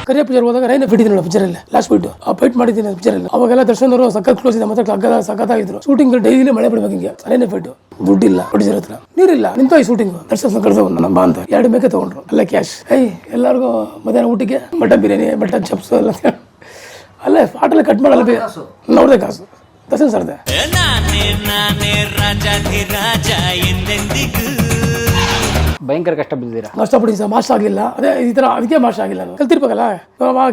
ಕರಿಯ picture ಹೋದಾಗ ರೈನ fight ಇದೀನಿ ಪಿಕ್ಚರಲ್ಲಿ last fight ಆ ಫೈಟ್ ಮಾಡಿದ್ದೀನಿ ಪಿಕ್ಚರಲ್ಲಿ. ಅವಾಗೆಲ್ಲ ದರ್ಶನ್ ಅವರು ಸಖತ್ ಕ್ಲೋಸ್ ಇದೆ, ಮತ್ತೆ ಸಖತ್ತಾಗಿದ್ರು. ಶೂಟಿಂಗ್ ಡೈಲಿ ಮಳೆ ಬಿಡ್ಬೇಕು ಹಿಂಗೆ ರೈನ ಫೈಟ್. ದುಡ್ಡಿಲ್ಲ ಪ್ರೊಡ್ಯೂಸರ್ ಹತ್ರ, ನೀರಿಲ್ಲ, ನಿಂತೋಯ್ ಶೂಟಿಂಗ್. ದರ್ಶನ್ ಕಳೆದ ನಮ್ಮ ಬಾ ಅಂತ 2 ಮೇಕೆ ತಗೊಂಡ್ರು, ಅಲ್ಲ ಕ್ಯಾಶ್. ಎಲ್ಲರಿಗೂ ಮಧ್ಯಾಹ್ನ ಊಟಕ್ಕೆ ಮಟನ್ ಬಿರಿಯಾನಿ, ಮಟನ್ ಚಪ್ಸ್ ಎಲ್ಲ ಅಲ್ಲೇ ಸ್ಪಾಟಲ್ಲಿ ಕಟ್ ಮಾಡಲ್ಲ ನೋಡ್ದೆ ಕಾಸು. ದರ್ಶನ್ ಸರ್ದೆ ಭಯಂಕರ ಕಷ್ಟ ಬಿದ್ದಿದ್ದೀರಾ. ಕಷ್ಟಪಟ್ಟಿದ್ದ ಸರ್, ಮಾಸ್ಟರ್ ಆಗಲಿಲ್ಲ. ಅದೇ ಈ ಥರ ಅದಕ್ಕೆ ಮಾಸ್ಟರ್ ಆಗಿಲ್ಲ. ಕಲ್ತಿರ್ಬೇಕಲ್ಲ.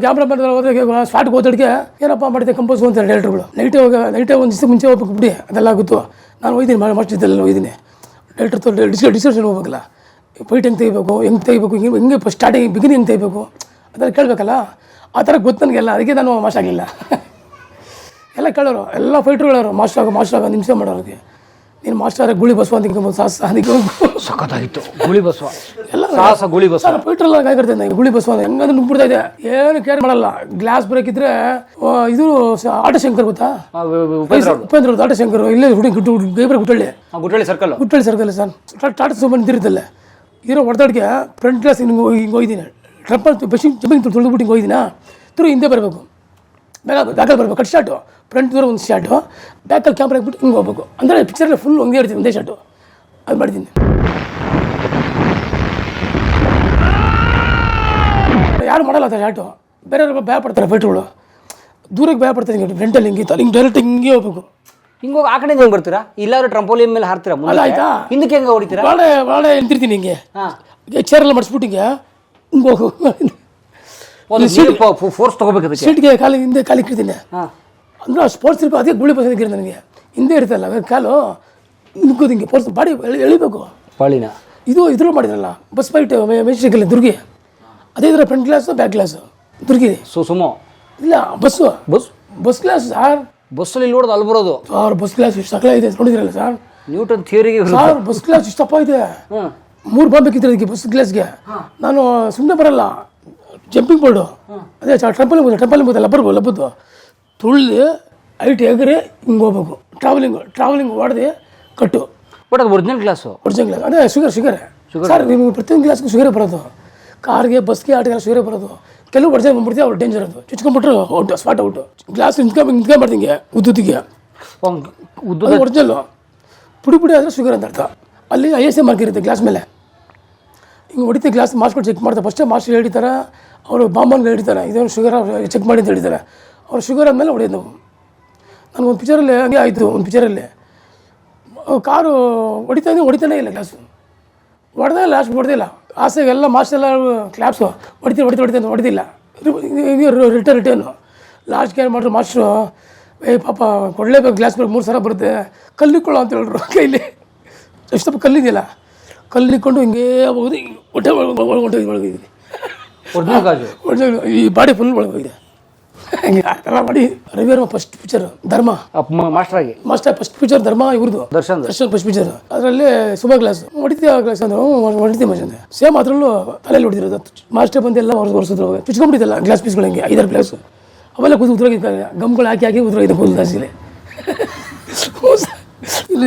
ಕ್ಯಾಮ್ರಾ ಮ್ಯಾನ್ ಹೋದ್ರೆ ಸ್ಪಾಟ್ಗೆ ಹೋದಡಿಗೆ ಏನಪ್ಪ ಮಾಡಿದೆ ಕಂಪೋಸ್ ಅಂತಾರೆ ಡೈರೆಕ್ಟರ್ಗಳು. ನೈಟೇ ಒಂದು ದಿವಸ ಮುಂಚೆ ಹೋಗ್ಬೇಕು ಬಿಡಿ, ಅದೆಲ್ಲ ಆಗುತ್ತೋ. ನಾನು ಹೋಯ್ತೀನಿ ಮಾಸ್ಟರ್ ಇದ್ದೆಲ್ಲ ಹೋಯ್ತೀನಿ. ಡೈರೆಕ್ಟರ್ ಡಿಸ್ಕಷನ್ ಹೋಗ್ಬೇಕಲ್ಲ, ಫೈಟ್ ಹೆಂಗೆ ತೆಗಿಬೇಕು, ಹೆಂಗೆ ತೆಗಿಬೇಕು, ಹಿಂಗೆ ಫಸ್ಟ್ ಸ್ಟಾರ್ಟಿಂಗ್ ಬಿಗಿನಿಂಗ್ ಹೆಂಗೆ ತೆಗಿಬೇಕು ಅದೆಲ್ಲ ಕೇಳಬೇಕಲ್ಲ. ಆ ಥರ ಗೊತ್ತು ನನಗೆಲ್ಲ. ಅದಕ್ಕೆ ನಾನು ಮಾಸ್ಟರ್ ಆಗಲಿಲ್ಲ. ಎಲ್ಲ ಕೇಳೋರು, ಎಲ್ಲ ಫೈಟ್ರು ಹೇಳೋರು ಮಾಸ್ಟರ್ ಆಗ ನಿಮಿಷ ಮಾಡೋರಿಗೆ. ನೀನು ಮಾಸ್ಟರ್ ಗುಳಿ ಬಸವ ಅಂತ ಸಾಹಸ ಸಖತ್ತಾಗಿತ್ತು. ಗುಳಿ ಬಸವ ಎಲ್ಲ ಸಾಹಸ ಗುಳಿ ಬಸವ ಫೈಟ್ರೆಲ್ಲ ಕಾಯ್ಕೊಡ್ತೇನೆ. ಗುಳಿ ಬಸವ ಹೆಂಗಂದ್ರೆ ನುಗ್ಬಿಡ್ತಾ ಇದೆ, ಏನು ಕೇರ್ ಮಾಡಲ್ಲ. ಗ್ಲಾಸ್ ಬ್ರೇಕ್ ಇದ್ರೆ ಇದು ಆಟಶಂಕರ್ ಗೊತ್ತಾ, ಉಪೇಂದ್ರ ಅವ್ರದ್ದು ಆಟಶಂಕರ್. ಇಲ್ಲೇ ಗೈಬ್ರೆ ಗುಟ್ಟಳ್ಳಿ ಸರ್ಕಲ್ ಸರ್. ಟಾಟಾ ಸುಮ್ಮನೆ ತಿರುತ್ತಲ್ಲೇ ಇರೋ ಹೊಡೆದಾಡಿಗೆ ಫ್ರಂಟ್ ಗ್ಲಾಸ್ ಹಿಂಗೆ ಹೋಗಿದ್ದೀನಿ. ಟ್ರಪ್ಪಲ್ ಜಂಪಿಂಗ್ ತುಳಿದ್ಬಿಟ್ಟು ಹಿಂಗೆ ಹೋಗಿದ್ದೀನಾ. ತಿರು ಹಿಂದೆ ಬರಬೇಕು, ಬ್ಯಾಕಲ್ಲಿ ಬರಬೇಕು. ಕಟ್ ಶಾಟು, ಫ್ರಂಟ್ ದೂರ ಒಂದು ಶಾಟು, ಬ್ಯಾಕಲ್ಲಿ ಕ್ಯಾಮ್ರಾ ಹಾಕ್ಬಿಟ್ಟು ಹಿಂಗೆ ಹೋಗ್ಬೇಕು. ಅಂದರೆ ಪಿಕ್ಚರಲ್ಲಿ ಫುಲ್ ಹಂಗೆ ಇರ್ತೀನಿ, ಒಂದೇ ಶಾಟು. ಅದು ಮಾಡಿದ್ದೀನಿ. ಯಾರು ಮಾಡಲ್ಲ ಆ ಶಾಟು. ಬೇರೆಯವ್ರು ಭಯ ಪಡ್ತಾರೆ ಫೈಟ್ರುಗಳು, ದೂರಕ್ಕೆ ಭಯ ಪಡ್ತಾರೆ. ಹಿಂಗೆ ಫ್ರಂಟಲ್ಲಿ ಹಿಂಗೆ ಡೈರೆಕ್ಟ್ ಹಿಂಗೆ ಹೋಗ್ಬೇಕು. ಹಿಂಗೆ ಹೋಗಿ ಆ ಕಡೆ ಹೆಂಗೆ ಬರ್ತೀರಾ? ಇಲ್ಲಾದ್ರೂ ಟ್ರಂಪೋಲಿಯನ್ ಮೇಲೆ ಹಾರ್ತೀರಾ? ಅಲ್ಲ ಆಯ್ತಾ, ಹಿಂದಕ್ಕೆ ಹೆಂಗೆ ಹೊಡಿತೀರಾ? ಭಾಳ ನಿಂತಿರ್ತೀನಿ ಹಿಂಗೆ, ಚೇರೆಲ್ಲ ಮಾಡಿಸ್ಬಿಟ್ಟು ಹಿಂಗೆ ಹೋಗು. ಫೋರ್ಸ್ ತಗೋಬೇಕು ಸೀಟ್ಗೆ ಕಾಲಿ ಹಿಂದೆ ಕಾಲಿ ಇಟ್ಟಿದ್ದೀನಿ. ಅಂದ್ರೆ ಸ್ಪೋರ್ಟ್ಸ್ ಇರ್ಬೇಕು. ಅದೇ ಗುಳಿ ಬಸ್ ನನಗೆ ಹಿಂದೆ ಇರ್ತಲ್ಲ ಕಾಲು ನಿಂಕೋದು ಹಿಂಗೆ ಫೋರ್ಸ್ ಬಾಡಿ ಎಳಿಬೇಕು. ಪಾಳಿನ ಇದು ಇದ್ರಲ್ಲಿ ಮಾಡಿದ್ರಲ್ಲ ಬಸ್ ಫೈಟ್ ಮೆಜಿಸ್ಟ್ರಿಕಲ್ಲಿ ದುರ್ಗಿ, ಅದೇ ಇದರ front glass back glass Durgi. Sumo ಇಲ್ಲ ಬಸ್ ಗ್ಲಾಸ್ ಸಾರ್. ಬಸ್ಸಲ್ಲಿ ನೋಡೋದು ಅಲ್ಲಿ ಬರೋದು ಸರ್. ಬಸ್ ಗ್ಲಾಸ್ ಇಷ್ಟು ಸಕಲ ಇದೆ ನೋಡಿದ್ರಲ್ಲ ಸರ್. ನ್ಯೂಟನ್ ಥಿಯರಿಗೆ ಸರ್ ಬಸ್ ಗ್ಲಾಸ್ ಇಷ್ಟಪ್ಪ ಇದೆ. 3 ಬಾಂಬ್ ಬೇಕಿತ್ತು ಅದಕ್ಕೆ ಬಸ್ ಗ್ಲಾಸ್ಗೆ. ನಾನು ಸುಮ್ಮನೆ ಬರಲ್ಲ, ಜಂಪಿಂಗ್ ಬೋರ್ಡು ಅದೇ ಟೆಂಪಲ್ ಬೋದಲ್ಲ ಲಬ್ಬದ್ದು ತುಳ್ಳಿ ಐಟ್ ಎಗರೆ ಹಿಂಗೆ ಹೋಗ್ಬೇಕು. ಟ್ರಾವೆಲಿಂಗ್ ಹೊಡೆದು ಕಟ್ಟು. ಬಟ್ ಅದು ಒರಿಜಿನಲ್ ಗ್ಲಾಸ್ ಅದೇ ಶುಗರ್ ಸರ್. ನಿಮಗೆ ಪ್ರತಿಯೊಂದು ಗ್ಲಾಸ್ಗೂ ಶುಗರೇ ಬರೋದು. ಕಾರ್ಗೆ ಬಸ್ಗೆ ಆಟಗೆಲ್ಲ ಶುಗರೇ ಬರೋದು. ಕೆಲವು ಬಡ್ಸೆ ಬಂದ್ಬಿಡ್ತೀವಿ, ಅವ್ರು ಡೇಂಜರ್ ಅದು. ಚುಚ್ಕೊಂಡ್ಬಿಟ್ರು ಔಟು, ಸ್ಪಾಟ್ ಔಟು. ಗ್ಲಾಸ್ ನಿಂತ್ಕೊಂಡ್ಬರ್ತೀನಿ ಉದ್ದುತ್ತಿಗೆ ಒರಿಜಿನಲ್ಲು. ಪುಡಿ ಆದರೆ ಶುಗರ್ ಅಂತ ಅರ್ಥ. ಅಲ್ಲಿ ISA ಮಾರ್ಕ್ ಇರುತ್ತೆ ಗ್ಲಾಸ್ ಮೇಲೆ. ಹಿಂಗೆ ಹೊಡಿತೀವಿ ಗ್ಲಾಸ್ ಮಾರ್ಕ್ಸ್ಕೊಂಡು ಚೆಕ್ ಮಾಡ್ತಾರೆ. ಫಸ್ಟೇ ಮಾಸ್ಟರ್ ಹೇಳ್ತಾರೆ, ಅವರು ಬಾಂಬನ್ಗೆ ಹೇಳ್ತಾರೆ ಇದನ್ನು ಶುಗರ್ ಚೆಕ್ ಮಾಡಿ ಅಂತ ಹೇಳ್ತಾರೆ. ಅವ್ರು ಶುಗರ್ ಆದಮೇಲೆ ಹೊಡೆಯೋದು ನಾವು. ನನಗೊಂದು ಪಿಕ್ಚರಲ್ಲಿ ಹಂಗೆ ಆಯಿತು. ಒಂದು ಪಿಕ್ಚರಲ್ಲಿ ಕಾರು ಹೊಡಿತಾನೇ ಇಲ್ಲ ಗ್ಲಾಸು. ಹೊಡೆದೇ ಲಾಸ್ಟ್ ಹೊಡೆದಿಲ್ಲ. ಆಸೆಗೆಲ್ಲ ಮಾಸ್ಟರ್ ಎಲ್ಲ ಕ್ಲಾಪ್ಸು ಹೊಡಿತೀನಿ ಹೊಡೆದಿಲ್ಲ. ರಿಟರ್ನು ಲಾಸ್ಟ್ ಏನು ಮಾಡ್ರು ಮಾಸ್ಟ್ರು, ಪಾಪ ಕೊಡಲೇಬೇಕು ಗ್ಲಾಸ್ ಮೇಲೆ 3 ಸಲ ಬರುತ್ತೆ, ಕಲ್ಲಿಕೊಳ್ಳೋ ಅಂತ ಹೇಳಿದ್ರು. ಕೈಲಿ ಎಷ್ಟಪ್ಪ ಕಲ್ಲಿದೆಯಲ್ಲ, ಕಲ್ಲಿಕೊಂಡು ಹಿಂಗೇ ಹೋಗೋದು. ಹೊಟ್ಟೆ ಒಳಗೋಗಿದ್ದೀನಿ. ಈ ಬಾಡಿ ಫುಲ್ ಒಳಗೋಗಿದೆ. ಹಂಗೆ ಆ ಥರ ಮಾಡಿ ರವಿವರ್ಮ ಫಸ್ಟ್ ಪಿಕ್ಚರ್ ಧರ್ಮ ಮಾಸ್ಟರ್ ಫಸ್ಟ್ ಪಿಕ್ಚರ್ ಧರ್ಮ ಇವ್ರದ್ದು ದರ್ಶನ್ ಫಸ್ಟ್ ಪಿಕ್ಚರ್. ಅದರಲ್ಲಿ ಸುಬಾ ಗ್ಲಾಸ್ ಹೊಡಿತೀವಿ ಹೊಡಿತೀವಿ ಮಜಂದೆ ಸೇಮ್. ಅದರಲ್ಲೂ ತಲೆಯಲ್ಲಿ ಹೊಡಿದಿರೋದು. ಮಾಸ್ಟರ್ ಬಂದೆಲ್ಲ ಹೊರಸಿದ್ರು, ಚುಚ್ಕೊಂಡ್ಬಿಟ್ಟಿದ್ದಲ್ಲ ಗ್ಲಾಸ್ ಪೀಸ್ಗಳು ಹಿಂಗೆ 5-6 ಗ್ಲಾಸ್. ಅವೆಲ್ಲ ಉದ್ರೋಗಿದ್ದಾರೆ, ಗಮ್ಗಳು ಹಾಕಿ ಉದ್ರೋಗಿದೆ ಕೂದಲು ಜಾಸ್ತಿಲಿ.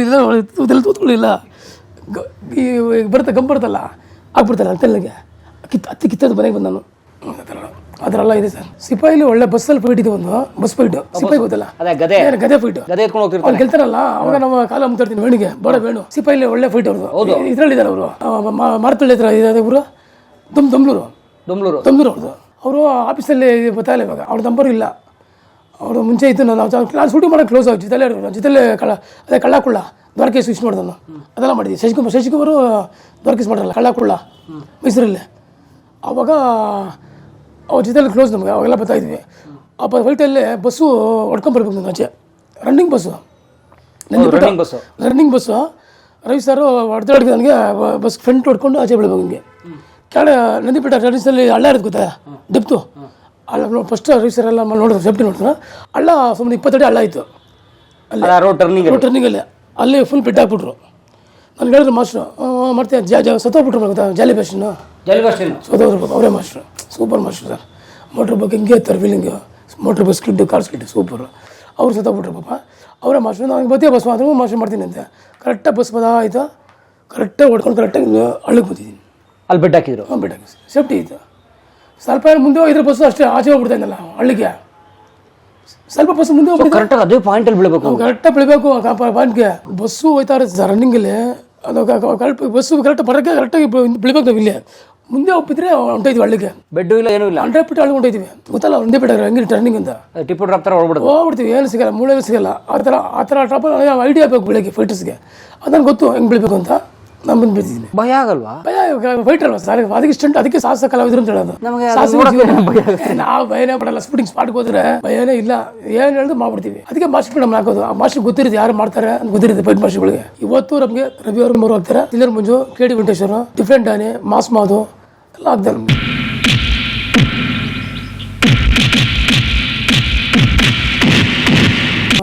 ಇಲ್ಲ ತೂತ್ಗಳಿಲ್ಲ, ಬರುತ್ತೆ ಗಮ್ ಬರುತ್ತಲ್ಲ ಆಗ್ಬಿಡ್ತಲ್ಲ ಅಂತಲ್ಲಿಗೆ ಕಿತ್ತದ ಮನೆಗೆ ಬಂದು ನಾನು. ಅದರೆಲ್ಲ ಇದೆ ಸರ್. ಸಿಪಾಯಿಲಿ ಒಳ್ಳೆ ಬಸ್ಸಲ್ಲಿ ಫೈಟ್ ಇದೆ, ಒಂದು ಬಸ್ ಫೈಟ್. ಸಿಪಾಯಿ ಗೊತ್ತಲ್ಲ, ಗದೆ ಫೈಟ್. ಅವ್ರು ಗೆಲ್ತಾರಲ್ಲ, ಅವಾಗ ನಾವು ಕಾಲ ಮುತ್ತಾಡ್ತೀನಿ ವೇಣಿಗೆ ಬೇಣು. ಸಿಪಾಯಿಲಿ ಒಳ್ಳೆ ಫೈಟ್ ಅವ್ರದ್ದು. ಇದರಲ್ಲಿದ್ದಾರೆ ಅವರು, ಮಾರ್ತಳ್ಳಿ ಹತ್ರ ಇದೆ ಊರು, ದಮ್ಲೂರು ಅವ್ರದ್ದು. ಅವರು ಆಫೀಸಲ್ಲಿ ಗೊತ್ತಾಗಲ್ಲ ಇವಾಗ. ಅವ್ರ ನಂಬರ್ ಇಲ್ಲ. ಅವರು ಮುಂಚೆ ಇತ್ತು. ನಾನು ಶೂಟಿಂಗ್ ಮಾಡೋಕ್ಕೆ ಕ್ಲೋಸ್ ಆಗಿ ಜೊತೆಲೇ ಕಳ್ಳಕುಳ್ಳ ದ್ವಾರಕೇಶ್ ಯೂಸ್ ಮಾಡಿದನು. ಅದೆಲ್ಲ ಮಾಡಿದ್ವಿ. ಶಶಿಕುಮಾರು ದ್ವಾರಕೇಶ್ ಮಾಡಲ್ಲ, ಕಳ್ಳಕುಳ್ಳ ಮೈಸೂರಲ್ಲಿ. ಆವಾಗ ಅವ್ರ ಜೊತೆಲಿ ಕ್ಲೋಸ್ ನಮಗೆ. ಅವಾಗೆಲ್ಲ ಬರ್ತಾಯಿದ್ವಿ. ಆ ಫೈಟಲ್ಲೇ ಬಸ್ಸು ಹೊಡ್ಕೊಂಬರ್ಬೇಕು ನಮ್ಗೆ ಆಚೆ. ರನ್ನಿಂಗ್ ಬಸ್ಸು ರವಿ ಸರ್ ಹೊಡೆದಾಡಿಗೆ ನನಗೆ ಬಸ್ ಫ್ರಂಟ್ ಹೊಡ್ಕೊಂಡು ಆಚೆ ಬಿಡಬೇಕು. ಹಿಂಗೆ ಕೆಳ ನಂದಿಪೇಟ ರನ್ನಿಂಗ್ಸಲ್ಲಿ ಹಳ್ಳ ಇರೋದು ಗೊತ್ತಾ, ಡೆಪ್ತು ಹಳ್ಳ. ಫಸ್ಟ್ ರವಿ ಸರ್ ಎಲ್ಲ ನೋಡಿದ್ರು, ಸೇಫ್ಟಿ ನೋಡಿದ್ರು. ಹಳ್ಳ ಸುಮ್ಮನೆ 20 ಅಡಿ ಹಳ್ಳ ಆಯಿತು ಅಲ್ಲಿ ರೋಡ್ ಟರ್ನಿಂಗಲ್ಲಿ. ಅಲ್ಲಿ ಫುಲ್ ಪೆಟ್ಟು ಹಾಕ್ಬಿಟ್ರು. ನಾನು ಹೇಳಿದ್ರು ಮಾಸ್ಟ್ರು ಮಾಡ್ತೀನಿ ಸತ್ತೋಗ್ಬಿಟ್ರು ಗೊತ್ತಾ, ಜಾಲಿ ಬ್ಯಾಸ್ಟನ್ನು ಸತ್ತೋಗ್ಬಿಡ್ಬೇಕು. ಅವರೇ master, super master sir. Motor ಬಗ್ಗೆ ಹಿಂಗೆ ಇರ್ತಾರೆ feeling. Motor bus skid, car skid super. ಅವ್ರು ಸತ್ತೋಗ್ಬಿಟ್ರು ಪಾಪ. ಅವರೇ ಮಾಸ್ಟ್ರು. ನಾನು ಬತ್ತೀಯ ಬಸ್ ಮಾತ್ರ ಮಾಸ್ಟ್ರು ಮಾಡ್ತೀನಿ ಅಂತೆ. ಕರೆಕ್ಟಾಗಿ ಬಸ್ ಬದ ಆಯಿತು, ಕರೆಕ್ಟಾಗಿ ಹೊಡ್ಕೊಂಡು ಕರೆಕ್ಟಾಗಿ ಹಳ್ಳಕ್ಕೆ ಬಂದಿದ್ದೀನಿ. ಅಲ್ಲಿ ಬೆಡ್ ಹಾಕಿದ್ರು. ಬೆಡ್ ಹಾಕಿ ಸೇಫ್ಟಿ ಇತ್ತು. ಸ್ವಲ್ಪ ಮುಂದೆ ಹೋಗಿದ್ರೆ ಬಸ್ಸು ಅಷ್ಟೇ ಆಚೆ ಹೋಗ್ಬಿಡ್ತಾ ಇದ್ದಲ್ಲ ಹಳ್ಳಿಗೆ. ಸ್ವಲ್ಪ ಬಸ್ ಮುಂದೆ ಹೋಗ್ಬಿಟ್ಟು ಕರೆಕ್ಟಾಗಿ ಅದೇ ಪಾಯಿಂಟಲ್ಲಿ ಬೀಳಬೇಕು. ಕರೆಕ್ಟಾಗಿ ಬೆಳಿಬೇಕು ಪಾಯಿಂಟ್ಗೆ. ಬಸ್ಸು ಹೋಯ್ತಾ ಇರುತ್ತೆ ಸರ್ ರನ್ನಿಂಗಲ್ಲಿ. ಅದು ಕರೆಕ್ಟ್ ಬಸ್ಸು ಕರೆಕ್ಟ್ ಬರೋಕ್ಕೆ ಕರೆಕ್ಟಾಗಿ ಬೆಳಿಬೇಕು ನಾವು. ಇಲ್ಲಿ ಮುಂದೆ ಹೋಗ್ಬಿಟ್ರೆ ಹೊಂಟೋಯ್ತೀವಿ ಹಳ್ಳಿಗೆ. ಬೆಡ್ಡು ಇಲ್ಲ ಏನೂ ಇಲ್ಲ, 100 ಫೀಟ್ ಹಳ್ಳಿ ಹೊಂಟೋಯ್ತೀವಿ. ಗೊತ್ತಲ್ಲ ಒಂದೇ ಫೀಟ್ ಹಂಗೆ ಟರ್ನಿಂಗ್ ಅಂತ ಟಿಪ್ಪು ಡ್ರಾಪ್ ಥರ ಹೊಡ್ಬಿಡೋದು. ಹೋಗ್ಬಿಡ್ತೀವಿ. ಏನು ಸಿಗಲ್ಲ, ಮೂಳೆ ಸಿಗಲ್ಲ. ಆ ಥರ ಡ್ರಾಪ್ ಐಡಿಯಾ ಬೇಕು ಬೆಳಗ್ಗೆ ಫೈಟರ್ಸ್ಗೆ. ಅದನ್ನು ಗೊತ್ತು ಹೆಂಗೆ ಬೆಳಿಬೇಕು ಅಂತ ನಾನು ಬಂದು ಬಿಡ್ತಿದ್ದೀನಿ. ಭಯ ಆಗಲ್ವಾ? ಭಯ ಫೈಟರ್ ಅಲ್ವಾ ಸರ್, ಅದಕ್ಕೆ ಸ್ಟಂಟ್, ಅದಕ್ಕೆ ಸಾಹಸ ಕಲಾವಿದರು ಅಂತ ಹೇಳೋದು. ನಮಗೆ ನಾವು ಭಯನೇ ಪಡಲ್ಲ. ಸ್ಪೂಟಿಂಗ್ ಸ್ಪಾಟ್ಗೆ ಹೋದ್ರೆ ಭಯನೇ ಇಲ್ಲ, ಏನು ಹೇಳಿದ್ರು ಮಾಡ್ಬಿಡ್ತೀವಿ. ಅದಕ್ಕೆ ಮಾಸ್ಟರ್ ನಮ್ಗೆ ಹಾಕೋದು. ಆ ಮಾಸ್ಟರ್ ಗೊತ್ತಿರುತ್ತೆ ಯಾರು ಮಾಡ್ತಾರೆ ಅಂತ ಗೊತ್ತಿರುತ್ತೆ ಫೈಟ್ ಮಾಸ್ಟರ್ಗಳಿಗೆ. ಇವತ್ತು ನಮಗೆ ರವಿ ಅವರು 3 ಆಗ್ತಾರೆ, ತಿಲ್ಲರ್ ಮಂಜು, KD ವೆಂಕಟೇಶ್ವರ, ಡಿಫ್ರೆಂಟ್ ಆನೆ, ಮಾಸ್ ಮಾದು ಎಲ್ಲ ಆಗ್ತಾರೆ.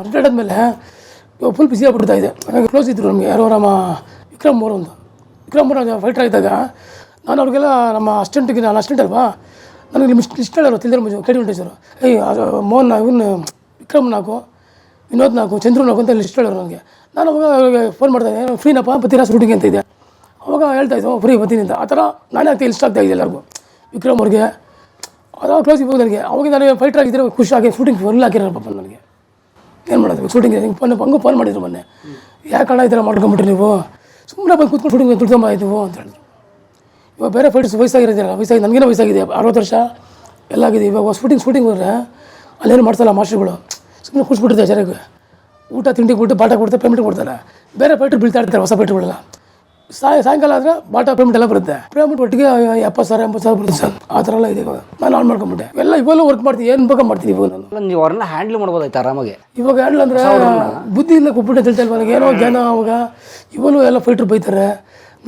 ರಿಟೈರ್ಡ್ ಆದಮೇಲೆ ಫುಲ್ ಬಿಸಿ ಆಗ್ಬಿಡ್ತಾ ಇದೆ. ಹಾಗಾಗಿ ಕ್ಲೋಸ್ ಇದ್ರು ನಮಗೆ ಯಾರೋ ನಮ್ಮ ವಿಕ್ರಮ್ ಅವರು ಫೈಟರ್ ಆಗಿದ್ದಾಗ ನಾನು ಅವ್ರಿಗೆಲ್ಲ ನಮ್ಮ ಅಸ್ಟೆಂಟ್ಗೆ, ನಾನು ಅಸ್ಟೆಂಟ್ ಅಲ್ವಾ, ನನಗೆ ಲಿಸ್ಟ್ ಹೇಳೋರು ತಿಲ್ಲರ್ ಮಂಜು, KD ವೆಂಕಟೇಶ್ವರ, ಮೋಹನ್ ಇವನು ವಿಕ್ರಮ್ ನಾಕು, ವಿನೋದ್ ನಾಕು, ಚಂದ್ರು ನಾಕು ಅಂತ ಲಿಸ್ಟ್ ಹೇಳೋರು ನನಗೆ. ನಾನು ಅವಾಗ ಫೋನ್ ಮಾಡ್ತಾಯಿದ್ದೆ, ಫ್ರೀನಪ್ಪ ಬರ್ತೀರಾ ಶೂಟಿಂಗ್ ಅಂತ ಇದೆ. ಅವಾಗ ಹೇಳ್ತಾಯಿದ್ದು ಫ್ರೀ ಬರ್ತೀನಿ ಅಂತ. ಆ ಥರ ನಾನೇ ಆಗ್ತಾ ಇಷ್ಟ ಆಗ್ತಾಯಿದ್ದೆ ಎಲ್ಲರಿಗೂ. ವಿಕ್ರಮ್ ಅವ್ರಿಗೆ ಅದಾಗ ಕ್ಲೋಸ್ ಇವಾಗ ನನಗೆ. ಅವಾಗ ನಾನು ಫೈಟರ್ ಆಗಿದ್ದರೆ ಖುಷಿಯಾಗಿ ಶೂಟಿಂಗ್ ಫೋನ್ ಹಾಕಿರೋ ಪಾಪ ನನಗೆ. ಏನು ಮಾಡೋದು ಶೂಟಿಂಗ್ ಹಂಗೂ ಫೋನ್ ಮಾಡಿದ್ರು ಮೊನ್ನೆ, ಯಾಕೆ ಕಾರಣ ಈ ಥರ ಮಾಡ್ಕೊಂಬಿಟ್ರಿ ನೀವು, ಸುಮ್ಮನೆ ಬಂದು ಕೂತ್ಕೊಂಡು ಶೂಟಿಂಗ್ ತುಳ್ಕೊಂಬಾಯ್ತು ಅಂತ ಹೇಳಿದ್ರು. ಇವಾಗ ಬೇರೆ ಫೈಟರ್ಸ್ ವಯಸ್ಸಾಗಿರೋದಿಲ್ಲ, ನನಗೇನೋ ವಯಸ್ಸಾಗಿದೆ, 60 ವರ್ಷ ಎಲ್ಲ ಆಗಿದೆ. ಇವಾಗ ಶೂಟಿಂಗ್ ಹೋದರೆ ಅಲ್ಲೇನು ಮಾಡ್ಸಲ್ಲ ಮಾಸ್ಟರ್ಗಳು, ಸುಮ್ಮನೆ ಕೂರಿಸ್ಬಿಟ್ಟಿರ್ತಾರೆ ಜನಕ್ಕೆ. ಊಟ ತಿಂಡಿ ಕೊಟ್ಟು ಬಾಟ ಕೊಡ್ತಾರೆ, ಪೇಮೆಂಟ್ ಕೊಡ್ತಾರೆ. ಬೇರೆ ಫೈಟರ್ ಬೀಳ್ತಾ ಇರ್ತಾರೆ ಹೊಸ ಫೈಟರ್ಗಳೆಲ್ಲ. ಸಾಯಂಕಾಲ ಆದರೆ ಬಾಟ ಪೇಮೆಂಟ್ ಎಲ್ಲ ಬರುತ್ತೆ. ಪೇಮೆಂಟ್ ಒಟ್ಟಿಗೆ 70,000 80,000 ಬರುತ್ತೆ ಸರ್. ಆ ಥರ ಎಲ್ಲ ಇದೆ ಇವಾಗ. ನಾನು ಆನ್ ಮಾಡ್ಕೊಂಬಿಟ್ಟೆ ಎಲ್ಲ. ಇವೆಲ್ಲ ವರ್ಕ್ ಮಾಡ್ತೀನಿ, ಏನು ಬೇಕಾ ಮಾಡ್ತೀನಿ ಇವಾಗ ನಾನು. ನೀವು ಅವ್ರನ್ನ ಹ್ಯಾಂಡಲ್ ಮಾಡ್ಬೋದಾಯ್ತು ಆರಾಮಾಗಿ. ಇವಾಗ ಹ್ಯಾಂಡಲ್ ಅಂದರೆ ಬುದ್ಧಿ ಇಲ್ಲ ಕೊಟ್ಬಿಟ್ಟೆ ತಿಳ್ತಾ ಇಲ್ವ ನನಗೆ. ಏನೋ ಜನ ಅವಾಗ ಇವನು ಎಲ್ಲ ಫೈಟ್ರ್ ಬೈತಾರೆ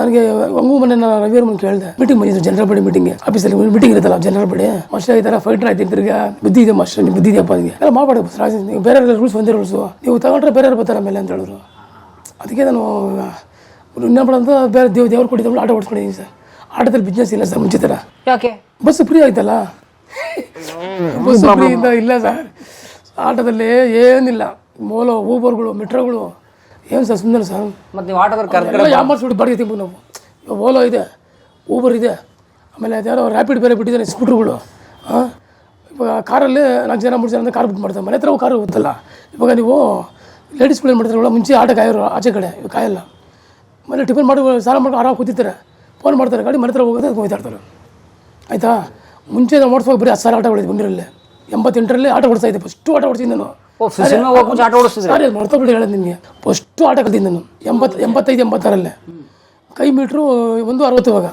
ನನಗೆ. ಹಂಗೂ ಮೊನ್ನೆ ನಾನು ರವಿಯವ್ರ ಮುಂದೆ ಕೇಳಿದೆ, ಮೀಟಿಂಗ್ ಬಂದಿದ್ದು ಜನರಲ್ ಬಾಡಿ ಮೀಟಿಂಗ್, ಆಫೀಸಲ್ಲಿ ಮೀಟಿಂಗ್ ಇರುತ್ತಲ್ಲ ಜನರಲ್ ಬಾಡಿ. ಮಾಸ್ಟರ್ ಈ ಥರ ಫೈಟ್ರ್ ಆಯ್ತು ತಿರ್ಗಿ ಬುದ್ಧಿ ಇದೆ ಮಾಸ್ಟರ್, ನೀವು ಬುದ್ಧಿ ಇದೆಯಪ್ಪ ನನಗೆ ಎಲ್ಲ ಮಾಡಬಾರ್ದು. ನೀವು ಬೇರೆ ರೂಲ್ಸ್ ಒಂದೇ ರೂಲ್ಸು, ನೀವು ತಗೊಂಡ್ರೆ ಬೇರೆಯವ್ರು ಬರ್ತಾರೆ ಆಮೇಲೆ ಅಂತ ಹೇಳಿದ್ರು. ಅದಕ್ಕೆ ನಾನು ಇನ್ನೊಬ್ಬರಂತ ಬೇರೆ ದೇವ್ರು ಕೊಟ್ಟಿದ್ದು ಆಟ ಓಡಿಸ್ಕೊಂಡಿದ್ದೀನಿ ಸರ್. ಆಟದಲ್ಲಿ ಬಿಸ್ನೆಸ್ ಇಲ್ಲ ಸರ್ ಮುಂಚೆ ಥರ. ಯಾಕೆ? ಬಸ್ ಫ್ರೀ ಆಯ್ತಲ್ಲ, ಬಸ್ ಫ್ರೀಯಿಂದ ಇಲ್ಲ ಸರ್. ಆಟದಲ್ಲಿ ಏನಿಲ್ಲ, ಮೋಲೋ ಊಬರ್ಗಳು ಮೆಟ್ರೋಗಳು ಏನು ಸರ್ ಸುಮ್ಮನೆ ಸರ್. ಮತ್ತು ನೀವು ಆಟೋದಲ್ಲಿ ಕರ್ಕೊಂಡು ಯಾವ ಮಾಡಿಸ್ಬಿಟ್ಟು ಬಾಡಿಗೆ ತಿಂಬೋದು ನಾವು. ಇವಾಗ ಓಲೋ ಇದೆ, ಊಬರ್ ಇದೆ, ಆಮೇಲೆ ಅದ್ಯಾರೋ ರ್ಯಾಪಿಡ್ ಬೇರೆ ಬಿಟ್ಟಿದ್ದಾರೆ ಸ್ಕೂಟ್ರುಗಳು. ಇವಾಗ ಕಾರಲ್ಲಿ 4 ಜನ 3 ಜನ ಅಂದರೆ ಕಾರ್ ಬುಕ್ ಮಾಡ್ತಾರೆ. ಮನೆ ಹತ್ರ ಕಾರು ಗೊತ್ತಲ್ಲ. ಇವಾಗ ನೀವು ಲೇಡೀಸ್ಗಳು ಏನು ಮಾಡ್ತಾರಲ್ಲ, ಮುಂಚೆ ಆಟ ಕಾಯೋರು ಆಚೆ ಕಡೆ, ಇವಾಗ ಕಾಯಲ್ಲ. ಮನೆ ಟಿಫನ್ ಮಾಡಿ ಸಾಲ ಮಾಡ್ಕೊಂಡು ಆರಾಮ ಕೂತಿರ್ತಾರೆ, ಫೋನ್ ಮಾಡ್ತಾರೆ, ಗಾಡಿ ಮನೆ ಹತ್ರ ಹೋಗೋದು ಹೋಗ್ತಾ ಇರ್ತಾರೆ. ಆಯಿತಾ? ಮುಂಚೆ ನಾವು ಓಡಿಸ್ಬೇಕು ಬರೀ 10 ಸಾವಿರ ಆಟ ಹೊಡಿದ್ವಿ ಬಂದಿರಲ್ಲೇ. 88ರಲ್ಲಿ ಆಟ ಓಡಿಸ್ತಾ ಇದ್ದೆ, ಫಸ್ಟು ಆಟ ಓಡಿಸಿದ್ದು ನಾನು. ಆಟ ಓಡಿಸ್ತಿದ್ದೆ. ಸರಿ ಮರ್ತೋಗ್ಬಿಟ್ಟು ಹೇಳೋದು ನಿಮಗೆ. ಫಸ್ಟು ಆಟ ಕಲ್ತಿದ್ದು ನಾನು 85 86ರಲ್ಲೇ. ಕೈ ಮೀಟ್ರು 160 ಇವಾಗ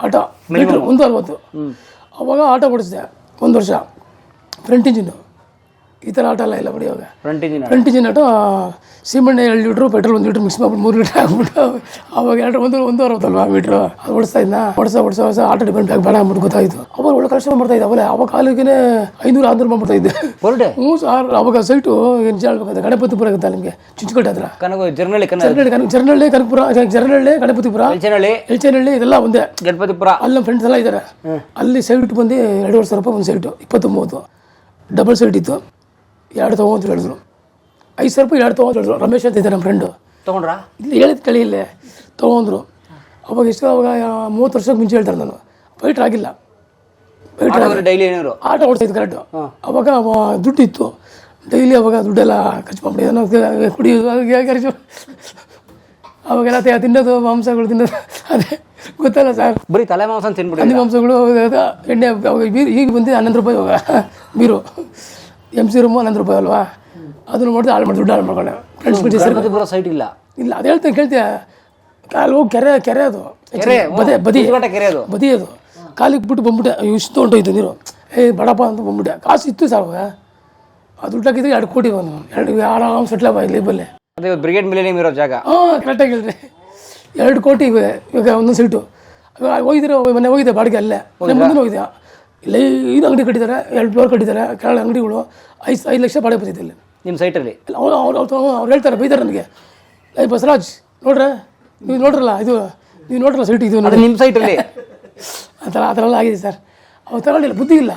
ಆಟ ಮೀಟ್ರು 160. ಅವಾಗ ಆಟ ಓಡಿಸಿದೆ 1 ವರ್ಷ. ಫ್ರಂಟ್ ಇಂಜಿನ್ನು ಈ ಥರ ಆಟ ಇಲ್ಲ ಬಿಡಿ. ಇವಾಗ ಫ್ರಂಟ್ ಇಂಜಿನ್ ಆಟ ಸೀಮೆಣ್ಣೆ 2 ಲೀಟ್ರು, ಪೆಟ್ರೋಲ್ 1 ಲೀಟ್ರ್ ಮಿಕ್ಸ್ ಮಾಡ್ಬಿಟ್ಟು 3 ಲೀಟ್ರ್ ಹಾಕ್ಬಿಟ್ಟು ಅವಾಗ 160 ಮೀಟ್ರು ಅದು ಓಡಿಸ್ತಾ ಇದ್ದ. ಹೊಡ್ಸ ಆಟ ಡಿಪೆಂಡ್ ಬೇಡ ಅಂದ್ಬಿಟ್ಟು ಗೊತ್ತಾಯಿತು. ಅವಾಗ ಒಳ್ಳೆ ಕಷ್ಟ ಮಾಡ್ತಾ ಇದ್ದೆ. ಅವಲೇ ಅವಾಗ ಕಾಲಿಗೆ 500 ಮಾಡ್ಬಿಡ್ತಾ ಇದ್ದೆ. ಹ್ಞೂ ಸರ್. ಅವಾಗ ಸೈಟು ನಿಜ ಹೇಳ್ಬೇಕಂತ ಗಣಪತಿಪುರ ಆಗುತ್ತಾ ನಿಮಗೆ, ಚುಂಚುಕಟ್ಟೆ ಹತ್ರ. ಜರ್ನಳ್ಳಿ, ಕನಕಪುರ, ಜರ್ನಳ್ಳಿ, ಗಣಪತಿಪುರ, ಎಲ್ಚೇನಹಳ್ಳಿ ಇದೆಲ್ಲ ಒಂದೇ. ಗಣಪತಿಪುರ ಅಲ್ಲಿ ನಮ್ಮ ಫ್ರೆಂಡ್ಸ್ ಎಲ್ಲ ಇದ್ದಾರೆ. ಅಲ್ಲಿ ಸೈಟ್ ಬಂದು 2,500 ರೂಪಾಯಿ ಒಂದು ಸೈಟು, 20-30 ಡಬಲ್ ಸೈಟ್ ಇತ್ತು. 2 ತೊಗೊಂತ ಹೇಳಿದ್ರು. 5,000 ರೂಪಾಯಿ 2 ತೊಗೊಂತ ಹೇಳಿದ್ರು. ರಮೇಶ್ ಅಂತ ಇದ್ದಾರೆ ನಮ್ಮ ಫ್ರೆಂಡು. ತೊಗೊಂಡ್ರಾ? ಇಲ್ಲಿ ಹೇಳಿದ ಕಳಿ ಇಲ್ಲೇ ತೊಗೊಂಡ್ರು. ಅವಾಗ ಎಷ್ಟು, ಅವಾಗ 30 ವರ್ಷಕ್ಕೆ ಮುಂಚೆ ಹೇಳ್ತಾರೆ. ನಾನು ಫೈಟ್ರ್ ಆಗಿಲ್ಲ, ಡೈಲಿ ಆಟ ಓಡಿಸ್ತಾಯಿದ್ದು ಕರೆಕ್ಟು. ಅವಾಗ ದುಡ್ಡು ಇತ್ತು ಡೈಲಿ. ಅವಾಗ ದುಡ್ಡೆಲ್ಲ ಖರ್ಚು ಮಾಡ್ಬಿಟ್ಟು ಕುಡಿಯೋದು ಖರ್ಚು. ಅವಾಗೆಲ್ಲ ತಿನ್ನೋದು, ಮಾಂಸಗಳು ತಿನ್ನೋದು, ಅದೇ ಗೊತ್ತಲ್ಲ ಸರ್. ಬರೀ ತಲೆ ಮಾಂಸ ತಿನ್ಬಿಟ್ಟು ಹಂದಿ ಮಾಂಸಗಳು, ಎಣ್ಣೆ. ಅವಾಗ ಈಗ ಬಂದು 11 ರೂಪಾಯಿ ಇವಾಗ ಬೀರು. MC ರೂಮು 11 ರೂಪಾಯಿ ಅಲ್ವಾ, ಅದನ್ನು ಮಾಡಿದ್ರೆ ದುಡ್ಡು ಹಾಳು ಮಾಡ್ಕೊಂಡೆ. ಫ್ರೆಂಡ್ಸ್ ಬಿಟ್ಟು ಸೈಟ್ ಇಲ್ಲ. ಅದು ಹೇಳ್ತೇನೆ ಕೇಳ್ತೀಯ. ಕಾಲು ಹೋಗಿ ಕೆರೆ ಅದು ಬದಿ ಅದು ಕಾಲಿಗೆ ಬಿಟ್ಟು ಬಂದ್ಬಿಟ್ಟೆ. ಇಷ್ಟು ಹೊಂಟೋಯ್ತು ನೀರು. ಬಡಪ್ಪ ಅಂತ ಬಂದ್ಬಿಟ್ಟೆ. ಕಾಸು ಇತ್ತು ಸರ್ ಅವಾಗ. ಅದು ದುಡ್ಡಾಕಿದ್ರೆ 2 ಕೋಟಿ ಬಂದು 2 ಆರಾಮ್ ಸೆಟ್ಲ್ ಲೈಬಲ್ಲೇ. ಅದೇ ಬ್ರಿಗೇಡ್ ಮಿಲೇನಿಯಂ ಇರೋ ಜಾಗ. ಕರೆಕ್ಟಾಗಿ ಹೇಳ್ರಿ. 2 ಕೋಟಿ ಇವಾಗ ಒಂದೊಂದು ಸೀಟು. ಹೋಗಿದ್ರೆ ಮನೆ ಹೋಗಿದ್ದೆ ಬಾಡಿಗೆ, ಅಲ್ಲೇ ಮುಂದೆ ಹೋಗಿದ್ದೆ. ಇಲ್ಲ 5 ಅಂಗಡಿ ಕಟ್ಟಿದ್ದಾರೆ, 2 ಫ್ಲೋರ್ ಕಟ್ಟಿದ್ದಾರೆ, ಕೆಳ ಅಂಗಡಿಗಳು. 5 ಲಕ್ಷ ಬಾಡಿಗೆ ಬಂದಿದೆ ಇಲ್ಲಿ ನಿಮ್ಮ ಸೈಟಲ್ಲಿ. ಅವ್ರು ಹೇಳ್ತಾರೆ, ಬೈತಾರೆ ನನಗೆ, ಬಸವರಾಜ್ ನೋಡ್ರೆ ನೀವು ನೋಡ್ರಲ್ಲ, ಇದು ನೀವು ನೋಡ್ರಲ್ಲ ಸೈಟ್, ಇದು ನೋಡಿ ನಿಮ್ಮ ಸೈಟಲ್ಲಿ ಆ ಥರ ಎಲ್ಲ ಆಗಿದೆ ಸರ್. ಅವಾಗ ತಗೊಂಡಿಲ್ಲ, ಬುದ್ಧಿ ಇಲ್ಲ.